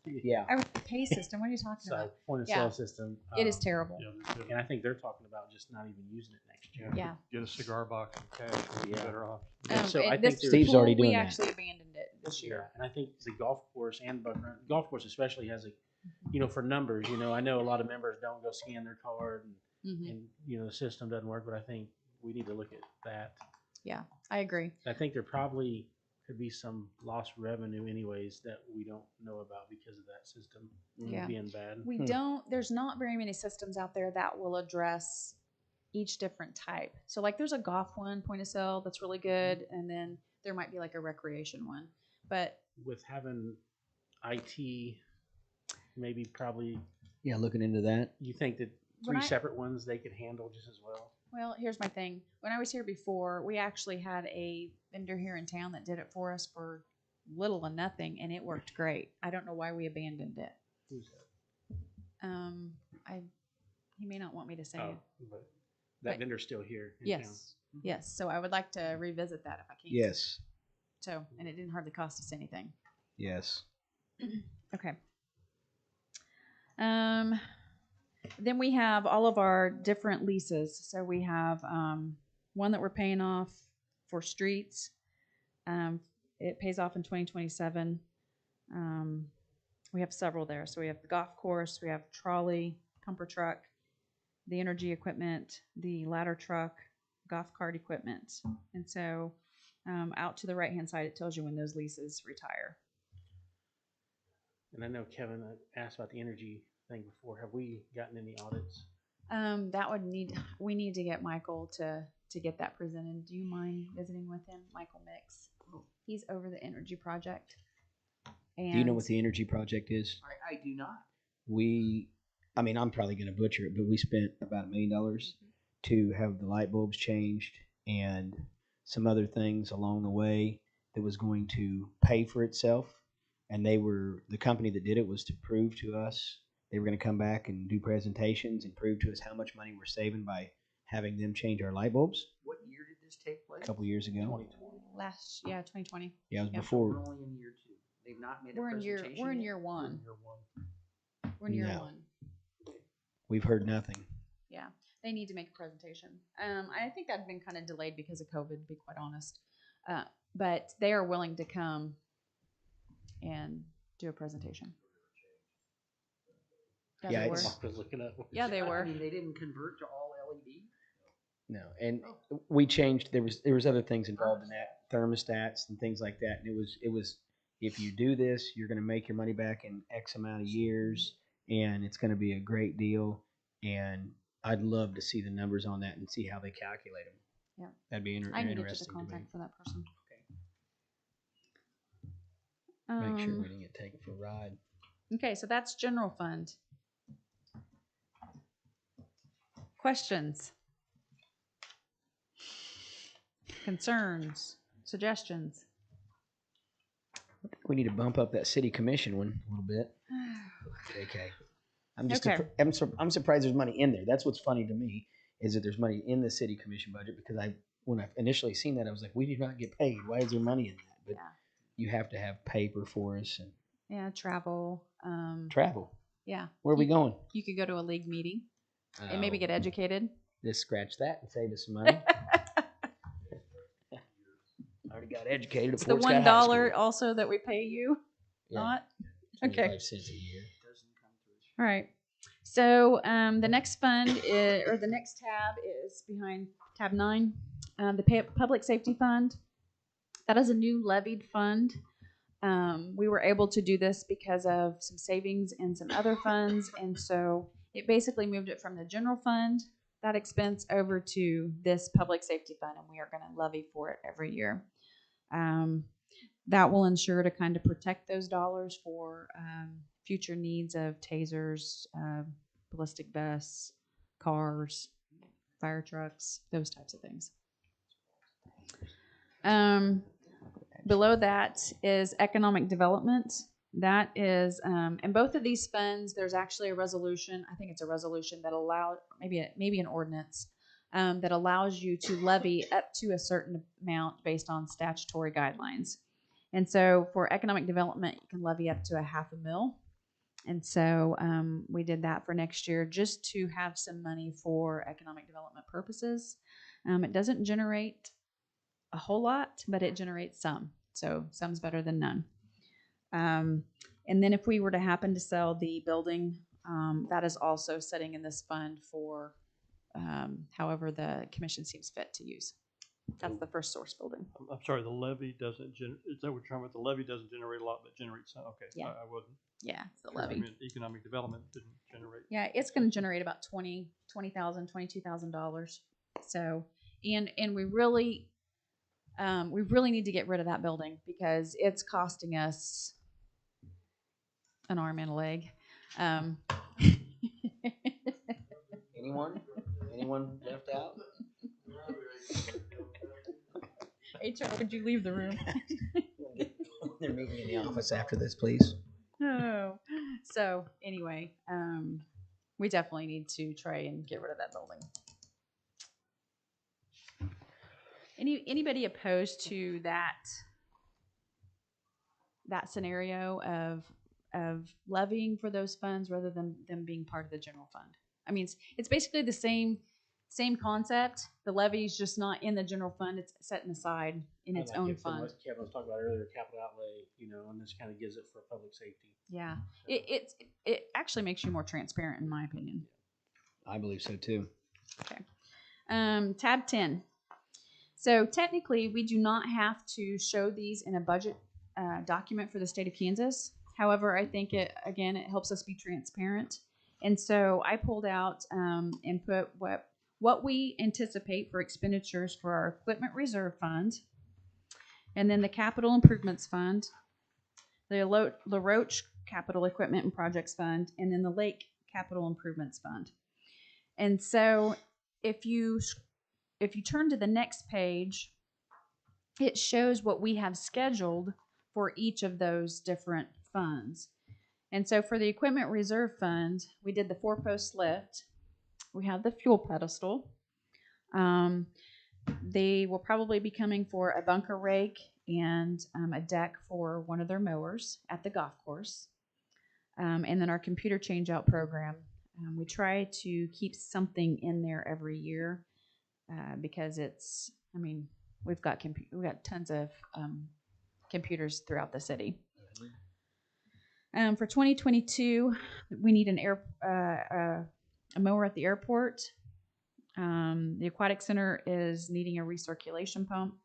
Yeah. Pay system. What are you talking about? Point of Yeah. sale system. It is terrible. And I think they're talking about just not even using it next year. Yeah. Get a cigar box and cash, we'd be better off. So and I this think Steve's pool, already doing we that. actually abandoned it this year. And I think the golf course and Buck Run, golf course especially has for numbers, I know a lot of members don't go scan their card and the system doesn't work, but I think we need to look at that. Yeah, I agree. I think there probably could be some lost revenue anyways that we don't know about because of that system being bad. We there's not very many systems out there that will address each different type. So like there's a golf one, point of sale, that's really good. And then there might be like a recreation one, but with having IT, maybe probably. Yeah. Looking into that. You think that three separate ones they could handle just as well? Well, here's my thing. When I was here before, we actually had a vendor here in town that did it for us for little or nothing, and it worked great. I don't know why we abandoned it. Who's that? He may not want me to say it. But that vendor's still here in town. Yes. So I would like to revisit that if I can. Yes. So, and it didn't hardly cost us anything. Yes. Okay. Then we have all of our different leases. So we have one that we're paying off for streets. It pays off in 2027. We have several there. So we have the golf course, we have trolley, pumper truck, the energy equipment, the ladder truck, golf cart equipment. And so out to the right-hand side, it tells you when those leases retire. And I know Kevin asked about the energy thing before. Have we gotten any audits? We need to get Michael to get that presented. Do you mind visiting with him, Michael Mix? He's over the energy project. And Do you know what the energy project is? I do not. I'm probably going to butcher it, but we spent about $1 million to have the light bulbs changed and some other things along the way that was going to pay for itself. And the company that did it was to prove to us, they were going to come back and do presentations and prove to us how much money we're saving by having them change our light bulbs. What year did this take place? A couple years ago. 2020. Yeah, it was Yeah. before. We're only in year 2. They've not made a presentation. We're in yet? year one. We're in year one. We're in year No. one. We've heard nothing. Yeah, they need to make a presentation. I think that'd been kind of delayed because of COVID, to be quite honest. But they are willing to come and do a presentation. Yeah, they were. it's- I was looking up. Yeah, they were. I mean, they didn't convert to all LED. No, and we changed. There was other things involved in that, thermostats and things like that. And it was if you do this, you're going to make your money back in X amount of years, and it's going to be a great deal. And I'd love to see the numbers on that and see how they calculate them. Yeah, that'd be I need to get you the interesting to me. contact for that person. Make sure we didn't get taken for a ride. Okay, so that's general fund. Questions? Concerns? Suggestions? We need to bump up that city commission one a little bit. Okay. Okay. I'm surprised there's money in there. That's what's funny to me, is that there's money in the city commission budget, because when I initially seen that, I was like, we do not get paid. Why is there money in that? But Yeah. you have to have paper for us and Yeah, travel. travel. Yeah. Where are we going? You could go to a league meeting and maybe get Oh, educated. just scratch that and save us some money. I already got educated. It's the $1 also that we pay you. Yeah. Not 25 cents a year. all right. So the next fund is, or the next tab is behind tab 9, the public safety fund. That is a new levied fund. We were able to do this because of some savings in some other funds, and so it basically moved it from the general fund, that expense, over to this public safety fund, and we are going to levy for it every year. That will ensure to kind of protect those dollars for future needs of tasers, ballistic vests, cars, fire trucks, those types of things. Below that is economic development. That is, in both of these funds, there's actually a resolution. I think it's a resolution that allows, maybe an ordinance, that allows you to levy up to a certain amount based on statutory guidelines. And so for economic development, you can levy up to $500,000. And so we did that for next year just to have some money for economic development purposes. It doesn't generate a whole lot, but it generates some. So some's better than none. And then if we were to happen to sell the building, that is also sitting in this fund for however the commission seems fit to use. That's the first source building. I'm sorry, the levy doesn't is that what you're talking about? The levy doesn't generate a lot, but generates some. Okay, Yeah. I wasn't. Yeah, it's the I levy. mean, economic development didn't generate. Yeah, it's going to generate about $22,000. So, and we really need to get rid of that building because it's costing us an arm and a leg. Anyone left out? HR, would you leave the room? They're meeting in the office after this, please. Oh, so anyway, we definitely need to try and get rid of that building. Anybody opposed to that scenario of levying for those funds rather than them being part of the general fund? I mean, it's basically the same concept. The levy is just not in the general fund; it's setting aside in its own fund. What Kevin was talking about earlier, capital outlay, and this kind of gives it for public safety. Yeah, it actually makes you more transparent, in my opinion. I believe so too. Okay. Tab 10. So technically, we do not have to show these in a budget document for the state of Kansas. However, I think it helps us be transparent. And so I pulled out and put what we anticipate for expenditures for our equipment reserve fund, and then the capital improvements fund, the Laroche capital equipment and projects fund, and then the Lake capital improvements fund. And so if you turn to the next page, it shows what we have scheduled for each of those different funds. And so for the equipment reserve fund, we did the 4-post lift. We have the fuel pedestal. They will probably be coming for a bunker rake and a deck for one of their mowers at the golf course. And then our computer change-out program. We try to keep something in there every year because we've got tons of computers throughout the city. For 2022, we need a mower at the airport. The Aquatic Center is needing a recirculation pump,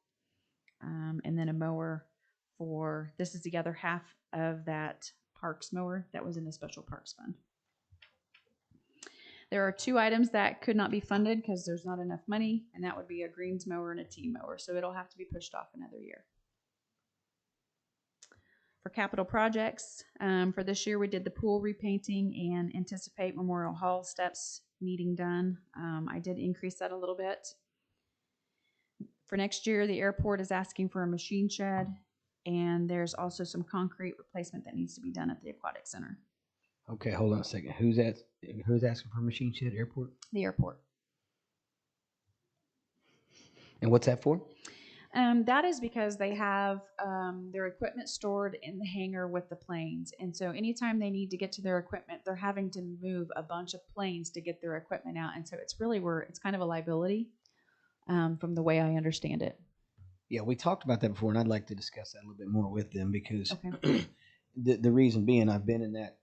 and then a mower this is the other half of that parks mower that was in the special parks fund. There are 2 items that could not be funded because there's not enough money, and that would be a greens mower and a team mower. So it'll have to be pushed off another year. For capital projects, for this year, we did the pool repainting and anticipate Memorial Hall steps needing done. I did increase that a little bit. For next year, the airport is asking for a machine shed, and there's also some concrete replacement that needs to be done at the Aquatic Center. Okay, hold on a second. Who's asking for a machine shed airport? The airport. And what's that for? That is because they have their equipment stored in the hangar with the planes. And so anytime they need to get to their equipment, they're having to move a bunch of planes to get their equipment out. And so it's really it's kind of a liability from the way I understand it. Yeah, we talked about that before, and I'd like to discuss that a little bit more with them because Okay. the reason being I've been in that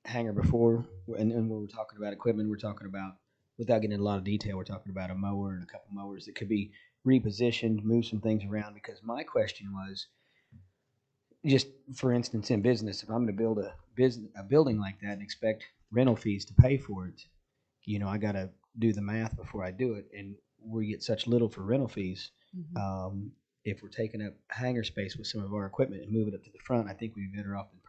hangar before, and when we're talking about equipment, we're talking about, without getting into a lot of detail, we're talking about a mower and a couple mowers that could be repositioned, move some things around. Because my question was, just for instance, in business, if I'm going to build a building like that and expect rental fees to pay for it, I got to do the math before I do it, and we get such little for rental fees. Mm-hmm. If we're taking up hangar space with some of our equipment and moving it up to the front, I think we'd be better off than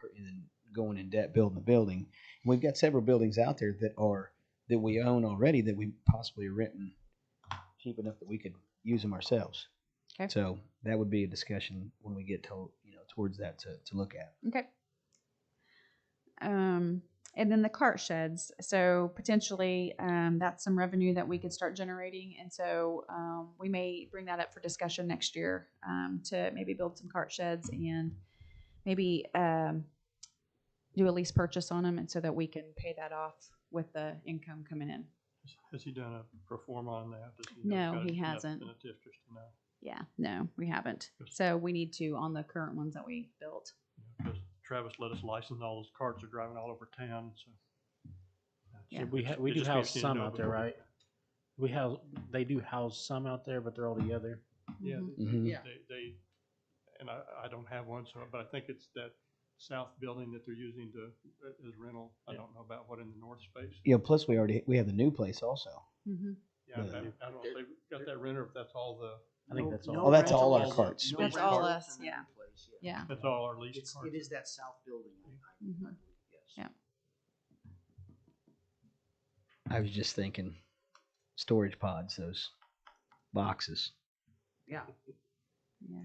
going in debt building a building. And we've got several buildings out there that we own already that we possibly are renting cheap enough that we could use them ourselves. Okay. So that would be a discussion when we get towards that to look at. Okay. And then the cart sheds. So potentially that's some revenue that we could start generating. And so we may bring that up for discussion next year to maybe build some cart sheds and maybe do a lease purchase on them, and so that we can pay that off with the income coming in. Has he done a pro forma on that? No, he hasn't. Enough districts to know. Yeah, no, we haven't. So we need to on the current ones that we built. Because Travis let us license all those carts are driving all over town. So Yeah. So we do house some out there, right? They do house some out there, but they're all together. Yeah, Mm-hmm. Yeah. they and I don't have one, but I think it's that south building that they're using as rental. I don't know about what in the north space. Yeah. Plus, we have the new place also. Mm-hmm. Yeah, I don't know if they've got that renter. If that's all the. I think that's all. No Oh, that's rental all our is- carts. no That's rental all is us, in that yeah. place, Yeah. That's all our leased It carts. is that south building. Mhm. Yes. Yeah. I was just thinking storage pods, those boxes. Yeah. Yeah.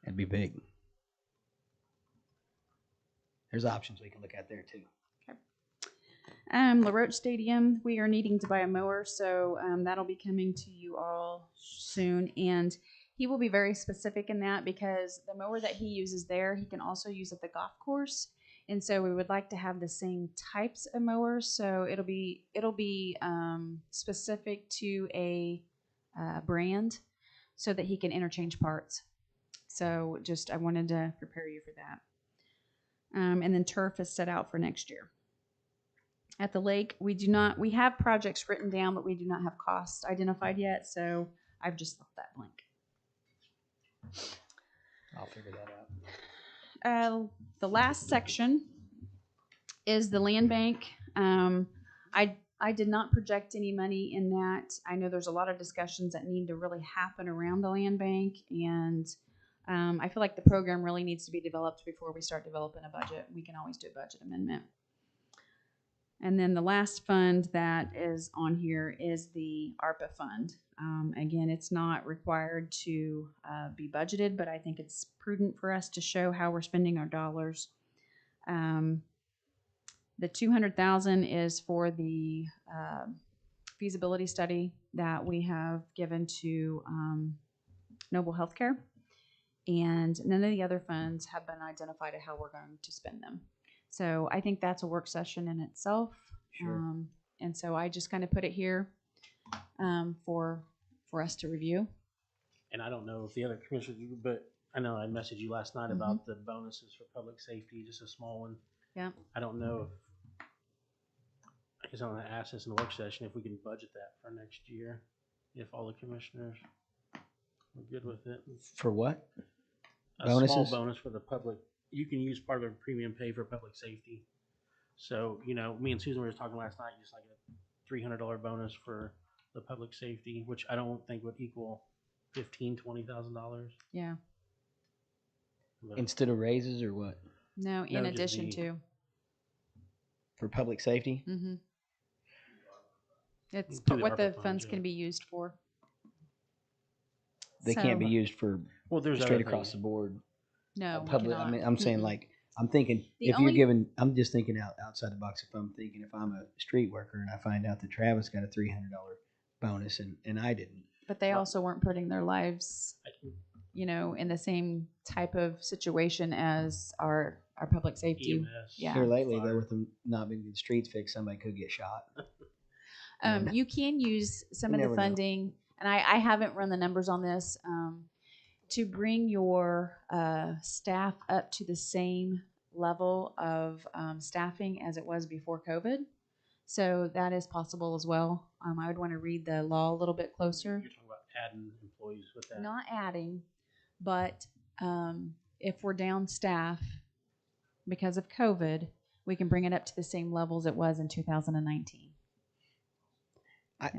That'd be big. There's options we can look at there too. Laroche Stadium, we are needing to buy a mower, so that'll be coming to you all soon. And he will be very specific in that because the mower that he uses there, he can also use at the golf course. And so we would like to have the same types of mowers. So it'll be specific to a brand so that he can interchange parts. So I wanted to prepare you for that. And then turf is set out for next year. At the lake, we have projects written down, but we do not have costs identified yet. So I've just left that blank. I'll figure that out. The last section is the land bank. I did not project any money in that. I know there's a lot of discussions that need to really happen around the land bank, and I feel like the program really needs to be developed before we start developing a budget. We can always do a budget amendment. And then the last fund that is on here is the Arpa Fund. Again, it's not required to be budgeted, but I think it's prudent for us to show how we're spending our dollars. The $200,000 is for the feasibility study that we have given to Noble Healthcare, and none of the other funds have been identified of how we're going to spend them. So I think that's a work session in itself. Sure. And so I just kind of put it here for us to review. And I don't know if the other commissioners, but I know I messaged you last night about the bonuses for public safety, just a small one. Yeah. I don't know I guess I'm going to ask this in the work session if we can budget that for next year, if all the commissioners are good with it. For what? A small Bonuses? bonus for the public. You can use part of a premium pay for public safety. So, me and Susan were just talking last night, just like a $300 bonus for the public safety, which I don't think would equal $15,000, $20,000. Yeah. But Instead of raises or what? No, in No, just addition the- to. For public safety? Mm-hmm. It's Through the what ARPA the funds, funds yeah. can be used for. They can't be So, used for Well, there's straight other across things. the board. No, we Public. I cannot. mean, I'm saying Mm-mm. like, I'm thinking The if only- you're given, I'm just thinking outside the box. If I'm thinking if I'm a street worker and I find out that Travis got a $300 bonus and I didn't. But they Well- also weren't putting their lives, in the same type of situation as our public safety. EMS. Yeah. Here lately, fire. though, with them not being the streets fixed, somebody could get shot. You can use some You of the never know. funding, and I haven't run the numbers on this, to bring your staff up to the same level of staffing as it was before COVID. So that is possible as well. I would want to read the law a little bit closer. You're talking about adding employees with that. Not adding, but if we're down staff because of COVID, we can bring it up to the same levels it was in 2019.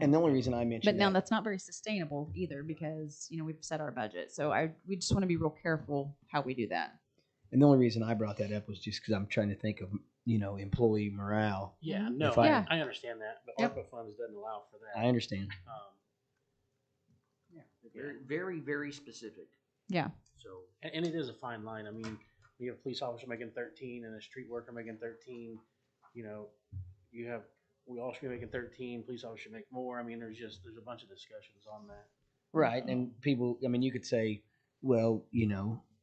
And the only reason I mentioned But now that, that's not very sustainable either because, we've set our budget. So we just want to be real careful how we do that. and the only reason I brought that up was just because I'm trying to think of employee morale. Yeah, Mhm. no, If I- I understand that, but Yep. ARPA funds doesn't allow for that. I understand. Yeah, very, very, very specific. Yeah. So, And it is a fine line. I mean, we have a police officer making 13 and a street worker making 13. We all should be making 13. Police officer should make more. I mean, there's a bunch of discussions on that. Right. And people, I mean, you could say, well,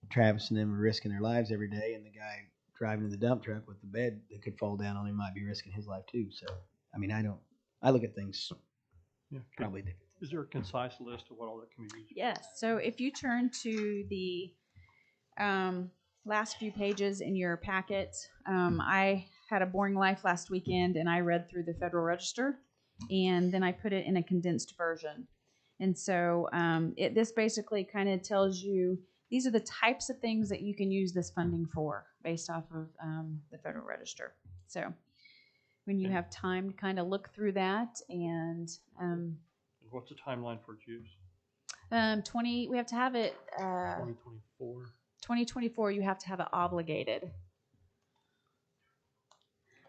Travis and them are risking their lives every day, and the guy driving in the dump truck with the bed that could fall down on him might be risking his life too. So, I mean, I look at things Yeah. Okay. probably different. Is there a concise list of what all that can be used for? Yes. So if you turn to the last few pages in your packet, I had a boring life last weekend and I read through the Federal Register and then I put it in a condensed version. And so this basically kind of tells you these are the types of things that you can use this funding for based off of the Federal Register. So when you have time to kind of look through that and And what's the timeline for its use? 20, we have to have it 2024. 2024, you have to have it obligated.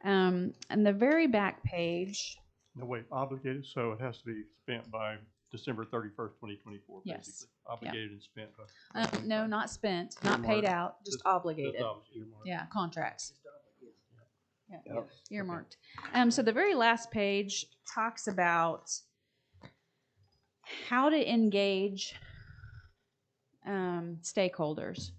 And the very back page, No, wait, obligated, so it has to be spent by December 31st, 2024, Yes. basically. Obligated and spent by. no, not spent, not paid out, just obligated. Earmarked. Yeah, contracts. Yeah, Yep. earmarked. So the very last page talks about how to engage stakeholders.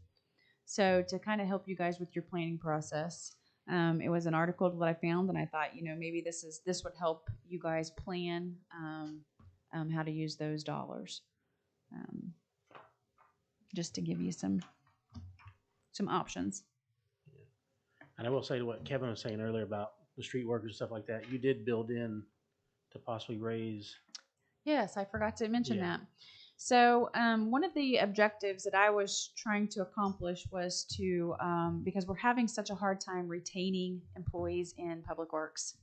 So to kind of help you guys with your planning process, it was an article that I found, and I thought, maybe this would help you guys plan how to use those dollars. Just to give you some options. And I will say to what Kevin was saying earlier about the street workers and stuff like that, you did build in to possibly raise. Yes, I forgot to mention Yeah. that. So one of the objectives that I was trying to accomplish was to, because we're having such a hard time retaining employees in Public Works,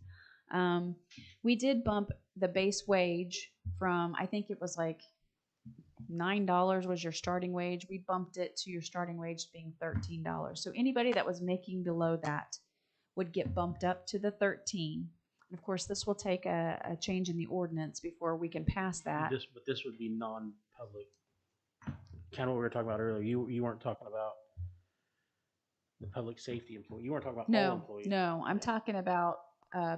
we did bump the base wage from, I think it was like $9 was your starting wage. We bumped it to your starting wage being $13. So anybody that was making below that would get bumped up to the 13. And of course, this will take a change in the ordinance before we can pass that. But this would be non-public. Kind of what we were talking about earlier. You weren't talking about the public safety employee. You weren't talking about all employees. No, I'm talking about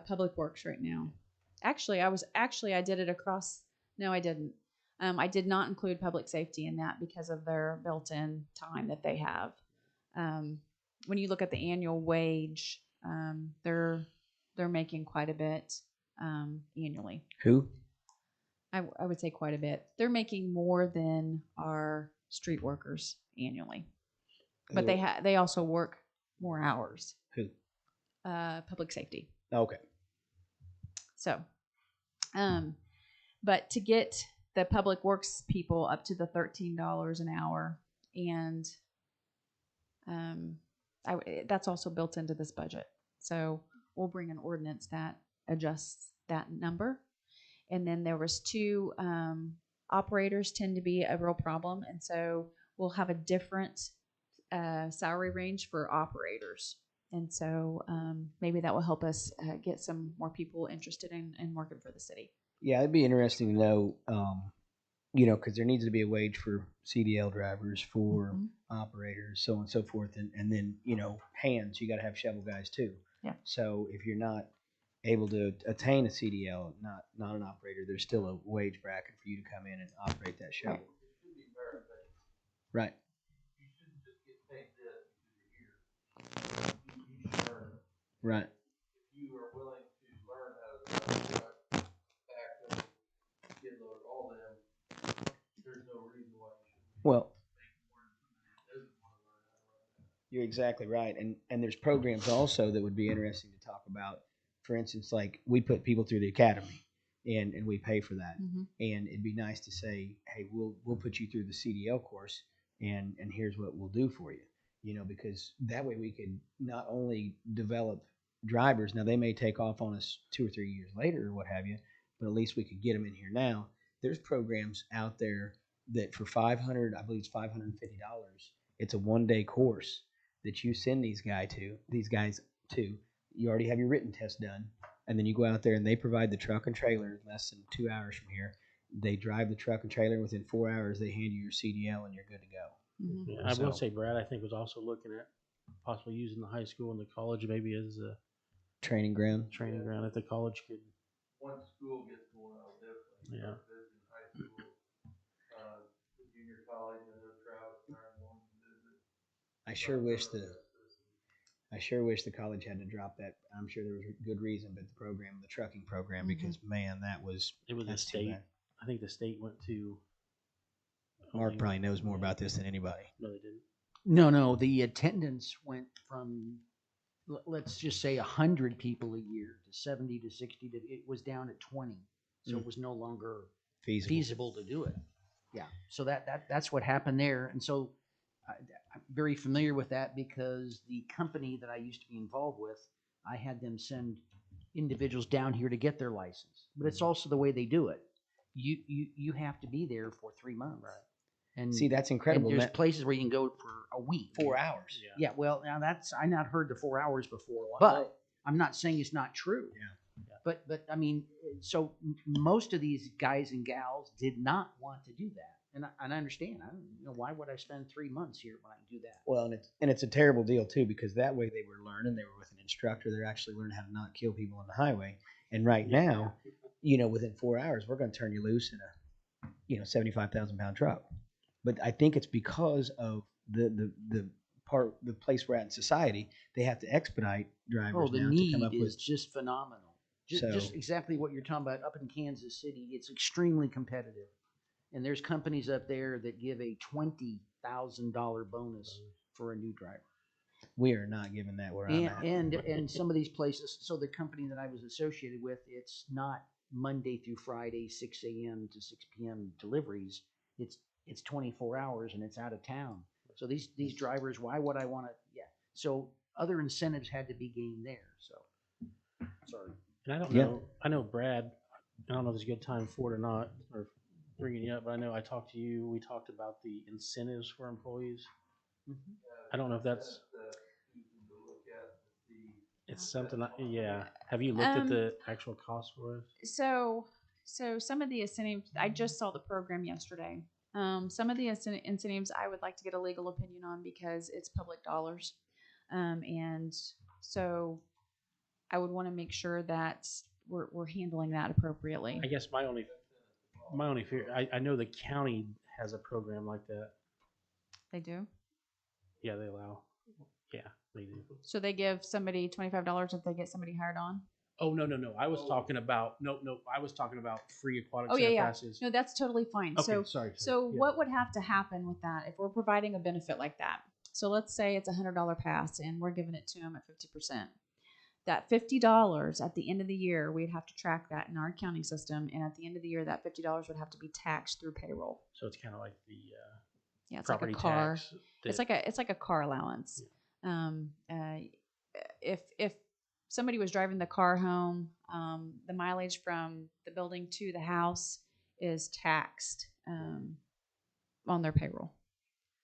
Public Works right now. Actually, I did it across. No, I didn't. I did not include public safety in that because of their built-in time that they have. When you look at the annual wage, they're making quite a bit annually. Who? I would say quite a bit. They're making more than our street workers annually, but they also work more hours. Who? Public safety. Okay. So, but to get the Public Works people up to the $13 an hour, and that's also built into this budget. So we'll bring an ordinance that adjusts that number. And then there was two operators tend to be a real problem, and so we'll have a different salary range for operators. And so maybe that will help us get some more people interested in working for the city. Yeah, it'd be interesting to know, because there needs to be a wage for CDL drivers, for operators, so on and so forth, and then hands. You got to have shovel guys too. Yeah. So if you're not able to attain a CDL, not an operator, there's still a wage bracket for you to come in and operate that shovel. Right. You shouldn't just get paid this because you're here. You should earn it. Right. If you are willing to learn how to drive a truck, backhoe, skid loader, all them, there's no reason why you shouldn't Well, make more than somebody that doesn't want to learn how to run that. you're exactly right, and there's programs also that would be interesting to talk about. For instance, like we put people through the academy, and we pay for that, and it'd be nice to say, hey, we'll put you through the CDL course, and here's what we'll do for you, because that way we could not only develop drivers. Now they may take off on us 2 or 3 years later or what have you, but at least we could get them in here now. There's programs out there that for $500, I believe it's $550. It's a 1-day course that you send these guys to. You already have your written test done, and then you go out there and they provide the truck and trailer less than 2 hours from here. They drive the truck and trailer. Within 4 hours, they hand you your CDL and you're good to go. Yeah, I will say Brad, I think, was also looking at possibly using the high school and the college maybe as a Training ground. If the college could. Once school gets going, I'll definitely start visiting high school, the junior college. I know Travis and I are going to visit. I sure wish the college had to drop that. I'm sure there was a good reason, but the trucking program, because man, It was a state. I think the state went to. Mark probably knows more about this than anybody. No, they didn't. No, the attendance went from, let's just say 100 people a year to 70 to 60 it was down at 20. So it was no longer feasible to do it. Yeah. So that's what happened there. And so I'm very familiar with that because the company that I used to be involved with, I had them send individuals down here to get their license. But it's also the way they do it. You have to be there for 3 months. Right. And see, that's incredible. And there's places where you can go for a week. 4 hours. Yeah. Well, now I not heard the 4 hours before, but I'm not saying it's not true. Yeah. But I mean, so most of these guys and gals did not want to do that, and I understand. I don't why would I spend 3 months here when I can do that? Well, and it's a terrible deal too, because that way they were learning. They were with an instructor. They're actually learning how to not kill people on the highway. And right now, within 4 hours, we're going to turn you loose in a 75,000-pound truck. But I think it's because of the place we're at in society. They have to expedite drivers the now need to come up is with. just phenomenal. Just exactly what you're talking about up in Kansas City. It's extremely competitive, and there's companies up there that give a $20,000 bonus for a new driver. We are not giving that where I'm at. And some of these places. So the company that I was associated with, it's not Monday through Friday, 6 a.m. to 6 p.m. deliveries. It's 24 hours and it's out of town. So these drivers, why would I want to? Yeah. So other incentives had to be gained there. So sorry. And I don't know. I know Brad. I don't know if it's a good time for it or not, or bringing you up. But I know I talked to you. We talked about the incentives for employees. I don't know if that's. It's something. Yeah. Have you looked at the actual cost for it? So some of the incentives. I just saw the program yesterday. Some of the incentives I would like to get a legal opinion on because it's public dollars. And so I would want to make sure that we're handling that appropriately. I guess my only fear, I know the county has a program like that. They do? Yeah, they allow. Yeah, they do. So they give somebody $25 if they get somebody hired on? Oh, no. I was talking about, I was talking about free aquatic center passes. No, that's totally fine. Okay, sorry. So what would have to happen with that if we're providing a benefit like that? So let's say it's $100 pass and we're giving it to them at 50%. That $50 at the end of the year, we'd have to track that in our accounting system. And at the end of the year, that $50 would have to be taxed through payroll. So it's kind of like the it's property like a car. tax. It's like a car allowance. If somebody was driving the car home, the mileage from the building to the house is taxed on their payroll.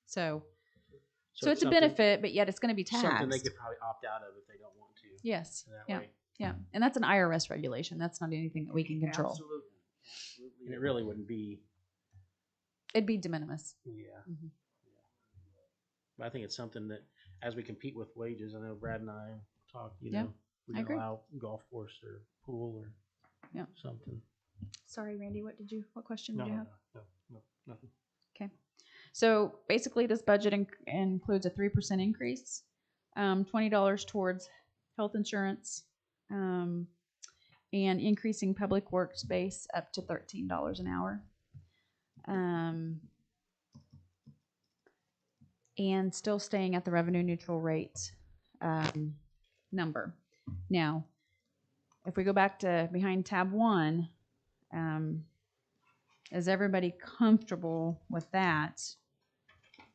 So So it's a benefit, but yet it's going to be taxed. Something they could probably opt out of if they don't want to. Yes. That Yeah. way. Yeah. And that's an IRS regulation. That's not anything that we can control. Absolutely. And it really wouldn't be. It'd be de minimis. Yeah. Mhm. But I think it's something that, as we compete with wages, I know Brad and I talked, Yeah, we I can agree. allow golf course or pool or Yeah. something. Sorry, Randy, what question No, did you no, have? no, nothing. Okay. So basically this budget includes a 3% increase, $20 towards health insurance, and increasing public works space up to $13 an hour. And still staying at the revenue neutral rate number. Now, if we go back to behind tab 1, is everybody comfortable with that?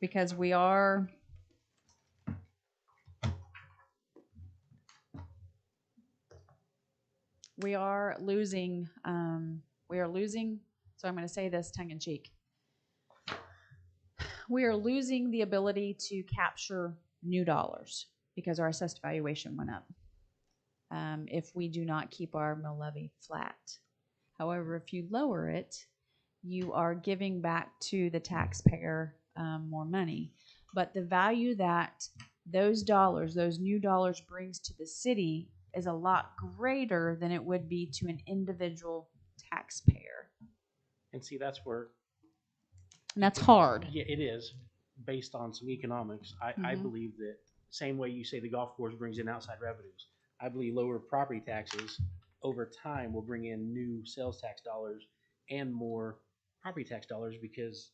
Because we are losing, so I'm going to say this tongue in cheek. We are losing the ability to capture new dollars because our assessed valuation went up. If we do not keep our mill levy flat. However, if you lower it, you are giving back to the taxpayer more money. But the value that those new dollars brings to the city is a lot greater than it would be to an individual taxpayer. And see, that's where. And that's hard. Yeah, it is, based on some economics. I believe that same way you say the golf course brings in outside revenues, I believe lower property taxes over time will bring in new sales tax dollars and more property tax dollars because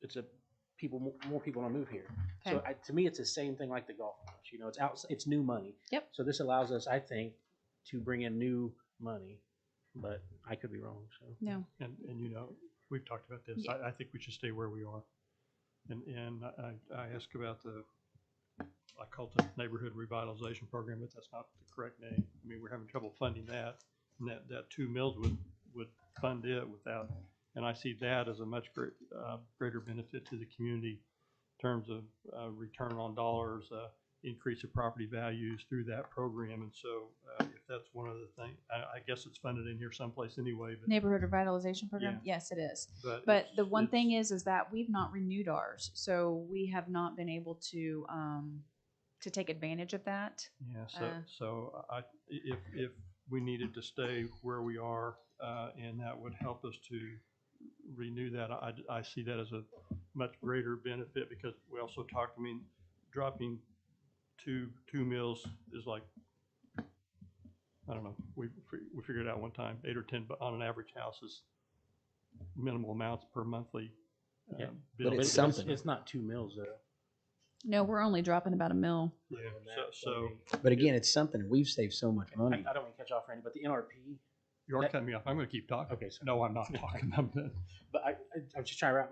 it's more people want to move here. Okay. So to me, it's the same thing like the golf course. It's new money. Yep. So this allows us, I think, to bring in new money, but I could be wrong. So No. And we've talked about this. Yeah. I think we should stay where we are. And I asked about I call it the neighborhood revitalization program, but that's not the correct name. I mean, we're having trouble funding that, and that 2 mills would fund it without. And I see that as a much greater benefit to the community in terms of return on dollars, increase of property values through that program. And so if that's one of the things, I guess it's funded in here someplace anyway. But Neighborhood revitalization program? Yeah. Yes, it is. But the one thing is that we've not renewed ours, so we have not been able to take advantage of that. Yeah. So if we needed to stay where we are, and that would help us to renew that, I see that as a much greater benefit because we also talked. I mean, dropping two mills is like, I don't know. We figured out one time 8 or 10, but on an average house is minimal amounts per monthly. Yeah, bill. But it's something. It's not 2 mills though. No, we're only dropping about $1 million. Yeah. So But again, it's something. We've saved so much money. I don't want to catch off, Randy, but the NRP. you are cutting me off. I'm going to keep talking. Okay, sorry. No, I'm not talking. But I'm just trying to wrap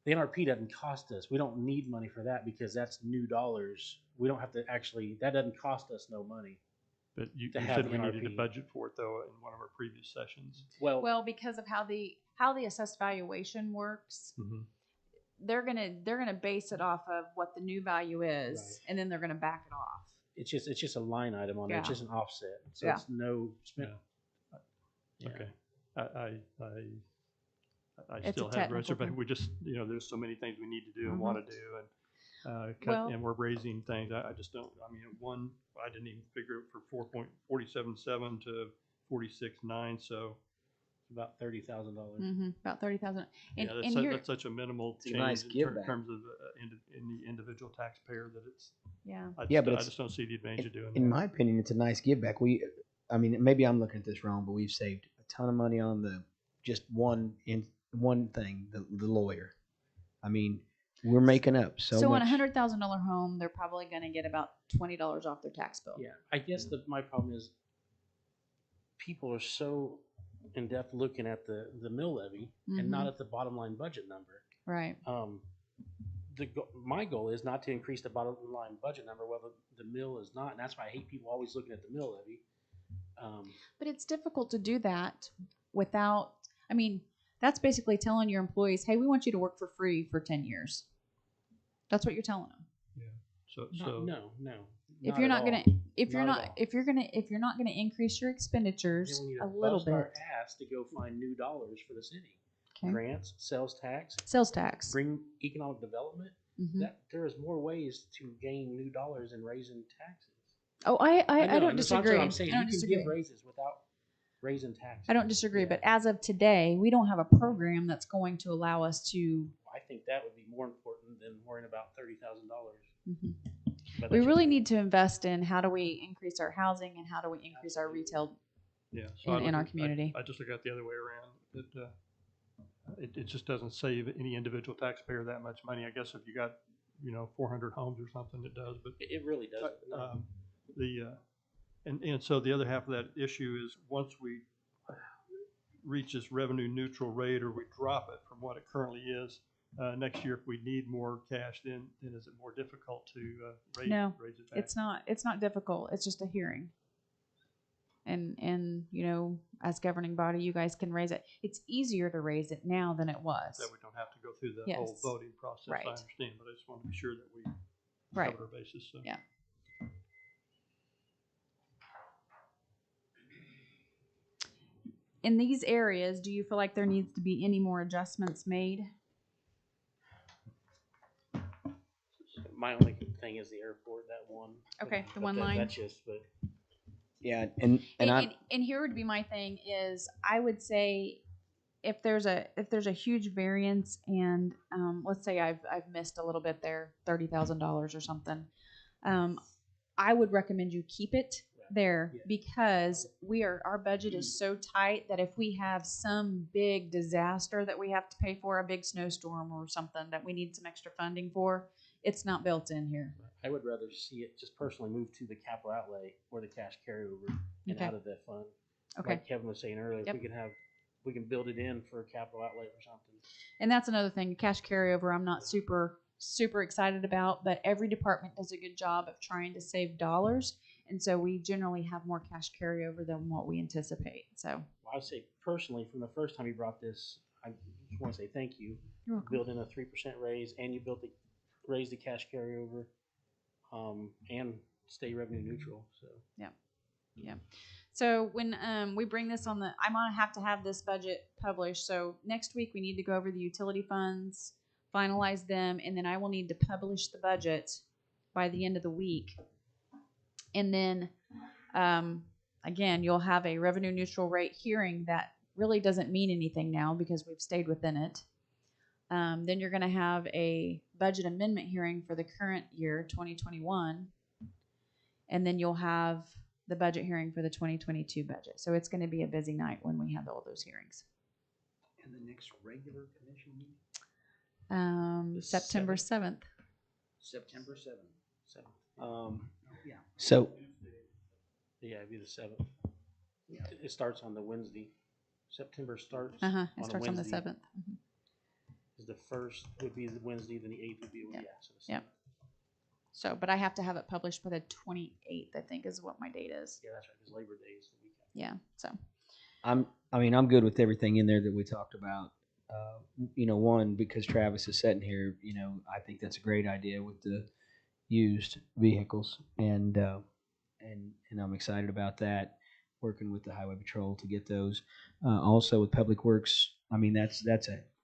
the NRP doesn't cost us. We don't need money for that because that's new dollars. We don't have to that doesn't cost us no money. But you To have said the we needed a NRP. budget for it though in one of our previous sessions. Well, because of how the assessed valuation works, Mm-hmm. they're gonna base it off of what the new value is, Right. and then they're gonna back it off. it's just a line item on there. It's Yeah. just an offset. So Yeah. it's no spend. Yeah. Okay. I It's a still have technical reservations. thing. We just, there's so many things we need to do and Mhm. want to do, and Well- and we're raising things. I just don't. I mean, I didn't even figure it for 4.477 to 46.9. So It's about $30,000. About 30,000. And yeah, and here, that's such a minimal It's a change nice in give back. terms of in the individual taxpayer that it's. yeah. I Yeah, just, but I it's- just don't see the advantage of doing In that. my opinion, it's a nice give back. I mean, maybe I'm looking at this wrong, but we've saved a ton of money on just one thing, the lawyer. I mean, we're making up so So much. on a $100,000 home, they're probably gonna get about $20 off their tax bill. Yeah, I guess my problem is people are so in depth looking at the mill levy and not at the bottom line budget number. Right. My goal is not to increase the bottom line budget number, whether the mill is not, and that's why I hate people always looking at the mill levy. But it's difficult to do that without. I mean, that's basically telling your employees, "Hey, we want you to work for free for 10 years." That's what you're telling them. So, No. If you're not at gonna, all. if you're Not not, at all. if you're not gonna increase your expenditures Then we need a to little bust our bit, ass to go find new dollars for the city. okay? Grants, sales tax, Sales tax. bring economic development. Mhm. That there is more ways to gain new dollars than raising taxes. Oh, I know, don't and that's what disagree. I'm saying I don't you can disagree. give raises without raising taxes. I don't disagree, Yeah. but as of today, we don't have a program that's going to allow us to. I think that would be more important than worrying about $30,000. Mhm. But We that's really just- need to invest in how do we increase our housing and how do we increase our retail yeah. So in our community. I just look at it the other way around. It just doesn't save any individual taxpayer that much money. I guess if you got, 400 homes or something, it does. But It really does. and so the other half of that issue is once we reach this revenue neutral rate or we drop it from what it currently is, next year if we need more cash, then is it more difficult to raise it back? It's not difficult. It's just a hearing. And as governing body, you guys can raise it. It's easier to raise it now than it was. That we don't have to go through the Yes. whole voting process. Right. I understand, but I just want to be sure that we Right. cover our bases. So. Yeah. In these areas, do you feel like there needs to be any more adjustments made? My only thing is the airport, that one. Okay, the But one line. That's just, but Yeah, and And here would be my thing is I would say if there's a huge variance and let's say I've missed a little bit there, $30,000 or something, I would recommend you keep it there because our budget is so tight that if we have some big disaster that we have to pay for, a big snowstorm or something that we need some extra funding for, it's not built in here. I would rather see it just personally move to the capital outlay or the cash carryover and Okay. out of that fund. Okay. Like Kevin was saying earlier, Yep. we can build it in for a capital outlay or something. And that's another thing, cash carryover, I'm not super excited about, but every department does a good job of trying to save dollars. And so we generally have more cash carryover than what we anticipate. So Well, I would say personally, from the first time you brought this, I just want to say thank you. you're welcome. Build in a 3% raise and you raise the cash carryover, and stay revenue neutral. So So when we bring this on I'm gonna have to have this budget published. So next week we need to go over the utility funds, finalize them, and then I will need to publish the budget by the end of the week. And then again, you'll have a revenue neutral rate hearing that really doesn't mean anything now because we've stayed within it. Then you're going to have a budget amendment hearing for the current year, 2021. And then you'll have the budget hearing for the 2022 budget. So it's going to be a busy night when we have all those hearings. And the next regular commission meeting? September 7th. September 7th. Yeah, so it'd be the 7th. It starts on the Wednesday. September starts. It on starts a on the Wednesday. 7th. Is the first would be the Wednesday, then the 8th would be Yep. So the Yep. 7th. So, but I have to have it published by the 28th, I think is what my date is. Yeah, that's right. Because Labor Day is the weekend. Yeah. So, I'm good with everything in there that we talked about. One, because Travis is sitting here, I think that's a great idea with the used vehicles, and I'm excited about that. Working with the Highway Patrol to get those. Also with Public Works, that's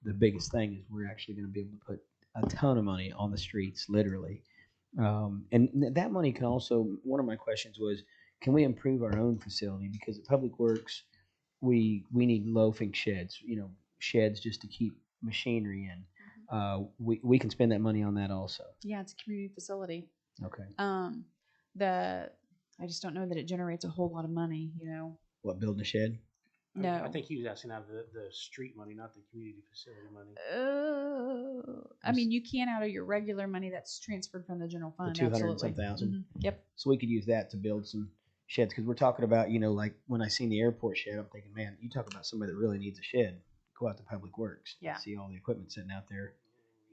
the biggest thing is we're actually going to be able to put a ton of money on the streets, literally. And that money can also. One of my questions was, can we improve our own facility? Because at Public Works, we need loafing sheds. Sheds just to keep machinery in. We can spend that money on that also. yeah, it's a community facility. Okay. I just don't know that it generates a whole lot of money, What, building a shed? No. I think he was asking out of the street money, not the community facility money. I mean, you can out of your regular money that's transferred from the general fund. 200 and absolutely. some thousand. Mhm. Yep. So we could use that to build some sheds, because we're talking about, like when I seen the airport shed, I'm thinking, man, you talk about somebody that really needs a shed, go out to Public Works. Yeah. See all the equipment sitting out there,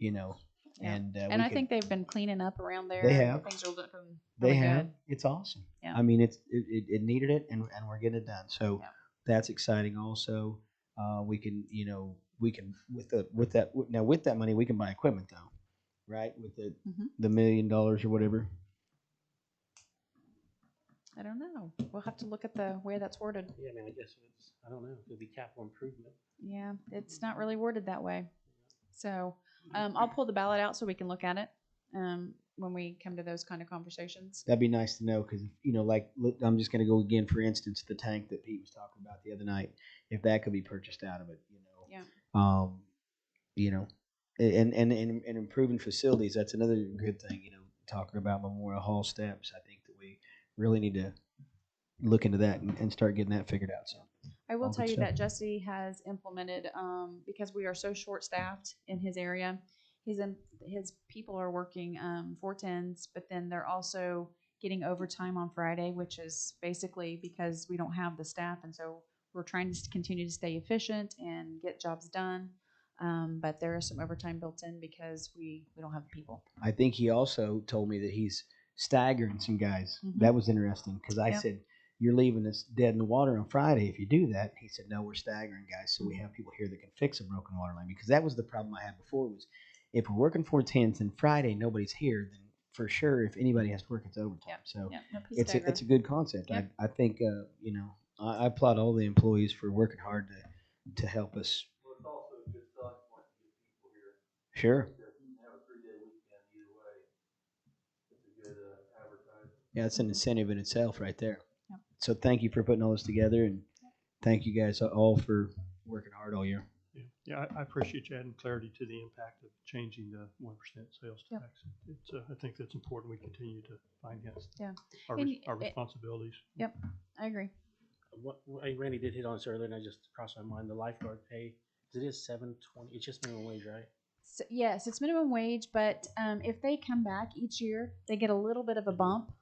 Yeah. and And I think they've been cleaning up around there. They have. Things are looking they really have. good. It's awesome. Yeah. It needed it, and we're getting it done. So Yeah. that's exciting. Also, we can with that money we can buy equipment though, right? With the Mhm. $1 million or whatever. I don't know. We'll have to look at the way that's worded. Yeah, I mean, I guess it's, I don't know, it could be capital improvement. Yeah, it's not really worded that way. So I'll pull the ballot out so we can look at it when we come to those kind of conversations. That'd be nice to know because, you know, like, look, I'm just going to go again, for instance, the tank that Pete was talking about the other night, if that could be purchased out of it, you know. Yeah. You know, and improving facilities, that's another good thing, you know, talking about Memorial Hall steps. I think that we really need to look into that and start getting that figured out. So I will all tell good you stuff. that Jesse has implemented, because we are so short-staffed in his area, his people are working 410s, but then they're also getting overtime on Friday, which is basically because we don't have the staff, and so we're trying to continue to stay efficient and get jobs done. But there is some overtime built in because we don't have the people. I think he also told me that he's staggering some guys. Mhm. That was interesting because I Yep. said, "You're leaving us dead in the water on Friday if you do that." He said, "No, we're staggering guys, so we have people here that can fix a broken water line." Because that was the problem I had before was if we're working 410s and Friday nobody's here, then for sure if anybody has to work, it's overtime. Yep. So Yeah, no, he's it's a good concept. Yep. I think you know, I applaud all the employees for working hard to help us. Well, it's also a good selling point to get people here. Sure. If you can have a 3-day weekend either way, it's a good advertisement. Yeah, it's an incentive in itself right there. Yep. So thank you for putting all this together, and thank you guys all for working hard all year. Yeah, I appreciate you adding clarity to the impact of changing the 1% sales Yep. tax. It's, I think that's important. We continue to finance Yeah. our, And our responsibilities. Yep, I agree. Randy did hit on this earlier, and I just crossed my mind, the lifeguard pay, 'cause it is $7.20, it's just minimum wage, right? So, yes, it's minimum wage, but if they come back each year, they get a little bit of a bump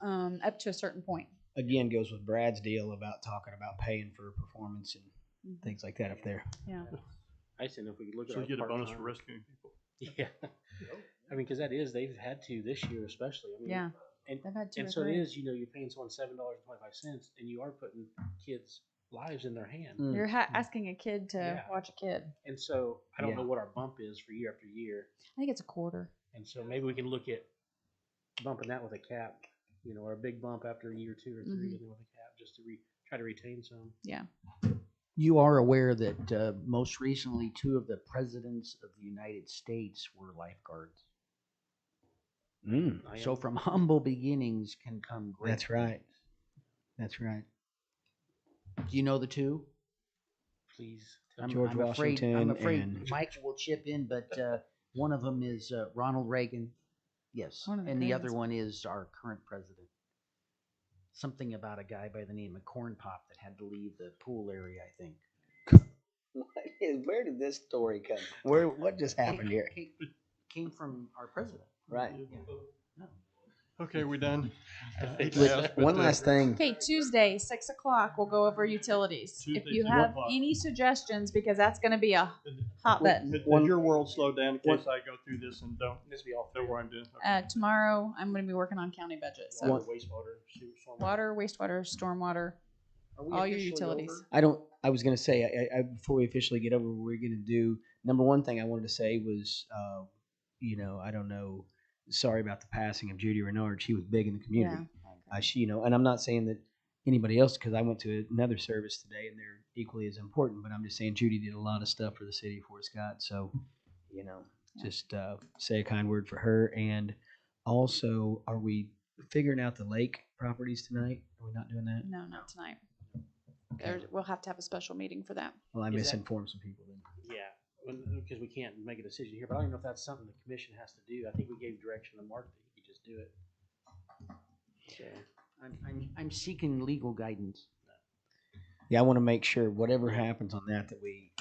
up to a certain point. Again, goes with Brad's deal about talking about paying for performance and things like that up there. Yeah. I just didn't know if we could look at So our you get a bonus for part-time. rescuing people. Yeah. I mean, because that is, they've had to this year especially. I mean, Yeah. And, They've had 2 and or so 3. it is, you know, you're paying someone $7.25, and you are putting kids' lives in their hand. You're asking a kid to Yeah. watch a kid. And so I don't Yeah. know what our bump is for year after year. I think it's a quarter. And so maybe we can look at bumping that with a cap, you know, or a big bump after a year, 2 or 3, Mhm. and then with a cap just to try to retain some. Yeah. You are aware that most recently 2 of the presidents of the United States were lifeguards. I So am- from humble beginnings can come great. That's right. things. That's right. Do you know the 2? Please. George I'm Washington afraid and- Mike will chip in, but one of them is Ronald Reagan. Yes, One of the and the other presidents. one is our current president. Something about a guy by the name of Corn Pop that had to leave the pool area, I think. Where did this story come? What just happened here? Came from our president. Right. Okay, we done? One last thing. Okay, Tuesday, 6 o'clock, we'll go over utilities. If Tuesday, you 6 have o'clock. any suggestions, because that's going to be a hot button. Has your world slowed down in case I go through this and don't This be all know what I'm doing? Okay. Tomorrow, I'm going to be working on county budget. So water, wastewater, stormwater. water, wastewater, stormwater, all your utilities. I was going to say, I before we officially get over what we're going to do, number one thing I wanted to say was, you know, I don't know, sorry about the passing of Judy Renard. She was big in the community. She, you know, and I'm not saying that anybody else, because I went to another service today and they're equally as important, but I'm just saying Judy did a lot of stuff for the city of Fort Scott. So, you know, just say a kind word for her. And also, are we figuring out the lake properties tonight? Are we not doing that? No, not tonight. Okay. We'll have to have a special meeting for that. Well, I Is that- misinformed some people then. Yeah, because we can't make a decision here, but I don't even know if that's something the commission has to do. I think we gave direction to Mark that he could just do it. So, I'm seeking legal guidance. Yeah, I want to make sure whatever happens on that we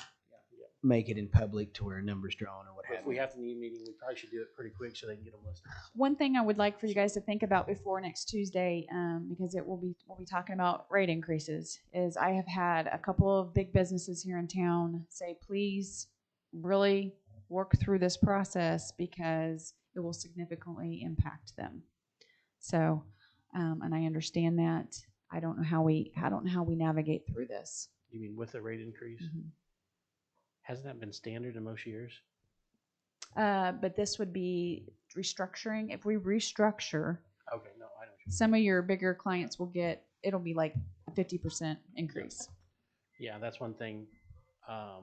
make it in public to where a number's drawn or what but have if we you. have to need a meeting, we probably should do it pretty quick so they can get them listed. One thing I would like for you guys to think about before next Tuesday, because we'll be talking about rate increases, is I have had a couple of big businesses here in town say, please really work through this process because it will significantly impact them. So, and I understand that. I don't know how we navigate through this. You mean with the rate increase? Mhm. Hasn't that been standard in most years? But this would be restructuring. If we restructure, Okay, no, I know. some of your bigger clients will get, it'll be like a 50% increase. Yeah, that's one thing.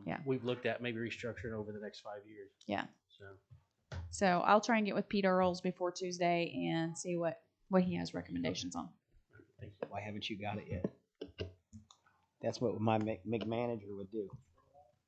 Yeah. We've looked at maybe restructuring over the next 5 years. Yeah. So, So I'll try and get with Pete Earls before Tuesday and see what he has recommendations on. thank you. Why haven't you got it yet? That's what my manager would do.